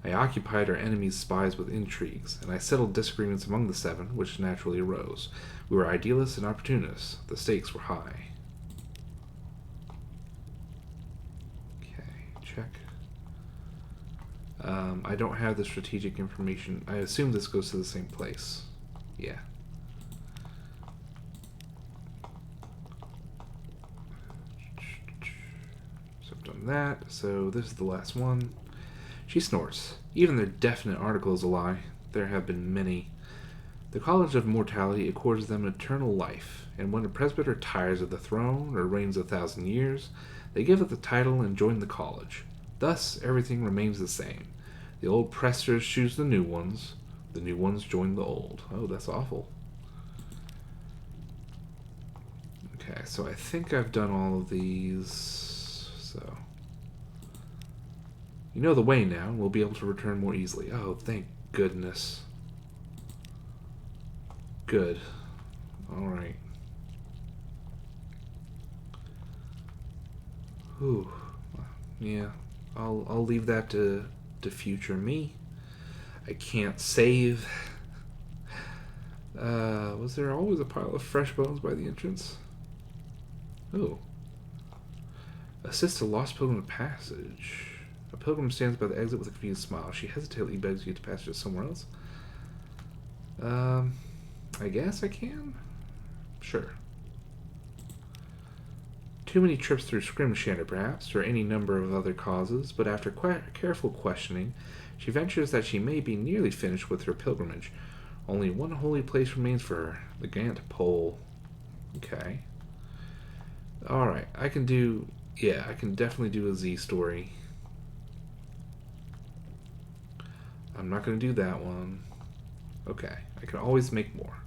I occupied our enemies' spies with intrigues, and I settled disagreements among the seven, which naturally arose. We were idealists and opportunists. The stakes were high. Okay, check. I don't have the strategic information. I assume this goes to the same place. Yeah. So I've done that. So this is the last one. She snorts. Even their definite article is a lie. There have been many. The College of Mortality accords them eternal life, and when a presbyter tires of the throne or reigns 1,000 years, they give it the title and join the college. Thus, everything remains the same. The old presters choose the new ones join the old. Oh, that's awful. Okay, so I think I've done all of these. So you know the way now, and we'll be able to return more easily. Oh, thank goodness. Good. Alright. Whew. Yeah. I'll leave that to future me. I can't save. Was there always a pile of fresh bones by the entrance? Oh. Assist a lost pilgrim to passage. A pilgrim stands by the exit with a confused smile. She hesitantly begs you to pass to somewhere else. I guess I can? Sure. Too many trips through Scrimshander, perhaps, or any number of other causes, but after careful questioning, she ventures that she may be nearly finished with her pilgrimage. Only one holy place remains for her, the Gant Pole. Okay. Alright, I can definitely do a Z story. I'm not going to do that one. Okay, I can always make more.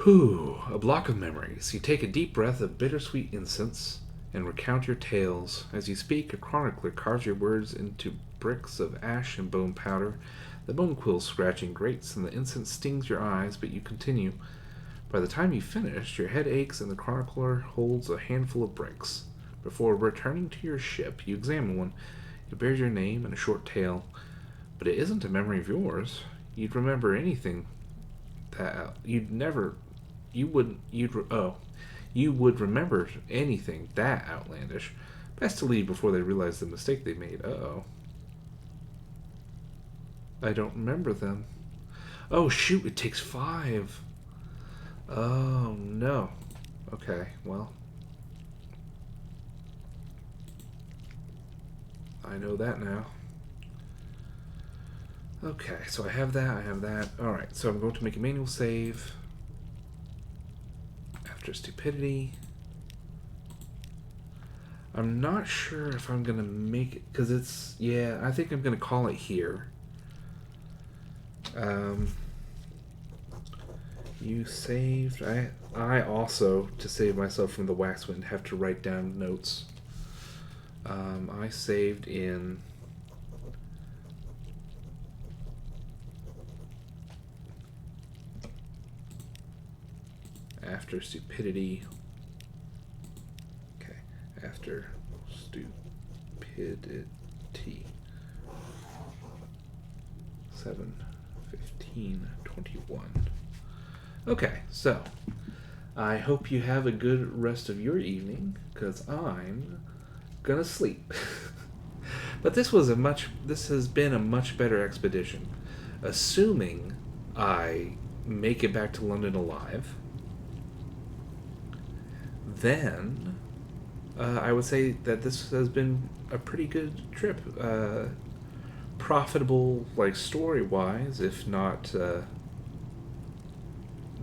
Whew, a block of memories. You take a deep breath of bittersweet incense and recount your tales. As you speak, a chronicler carves your words into bricks of ash and bone powder. The bone quill scratching grates and the incense stings your eyes, but you continue. By the time you finish, your head aches and the chronicler holds a handful of bricks. Before returning to your ship, you examine one. It bears your name and a short tale, but it isn't a memory of yours. You'd remember anything that you would remember anything that outlandish. Best to leave before they realize the mistake they made. Uh-oh. I don't remember them. Oh shoot, it takes 5. Oh no. Okay, well. I know that now. Okay, so I have that. Alright, so I'm going to make a manual save. After stupidity. I'm not sure if I'm going to make it, because it's, yeah, I think I'm going to call it here. You saved. I also, to save myself from the Waxwind, have to write down notes. I saved in after stupidity. Okay, after stupidity. 7, 15, 21. Okay, so I hope you have a good rest of your evening, because I'm gonna sleep. But this has been a much better expedition. Assuming I make it back to London alive, then I would say that this has been a pretty good trip. Profitable, like, story-wise, if not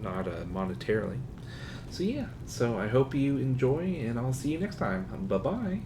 monetarily. So yeah, so I hope you enjoy, and I'll see you next time. Bye-bye.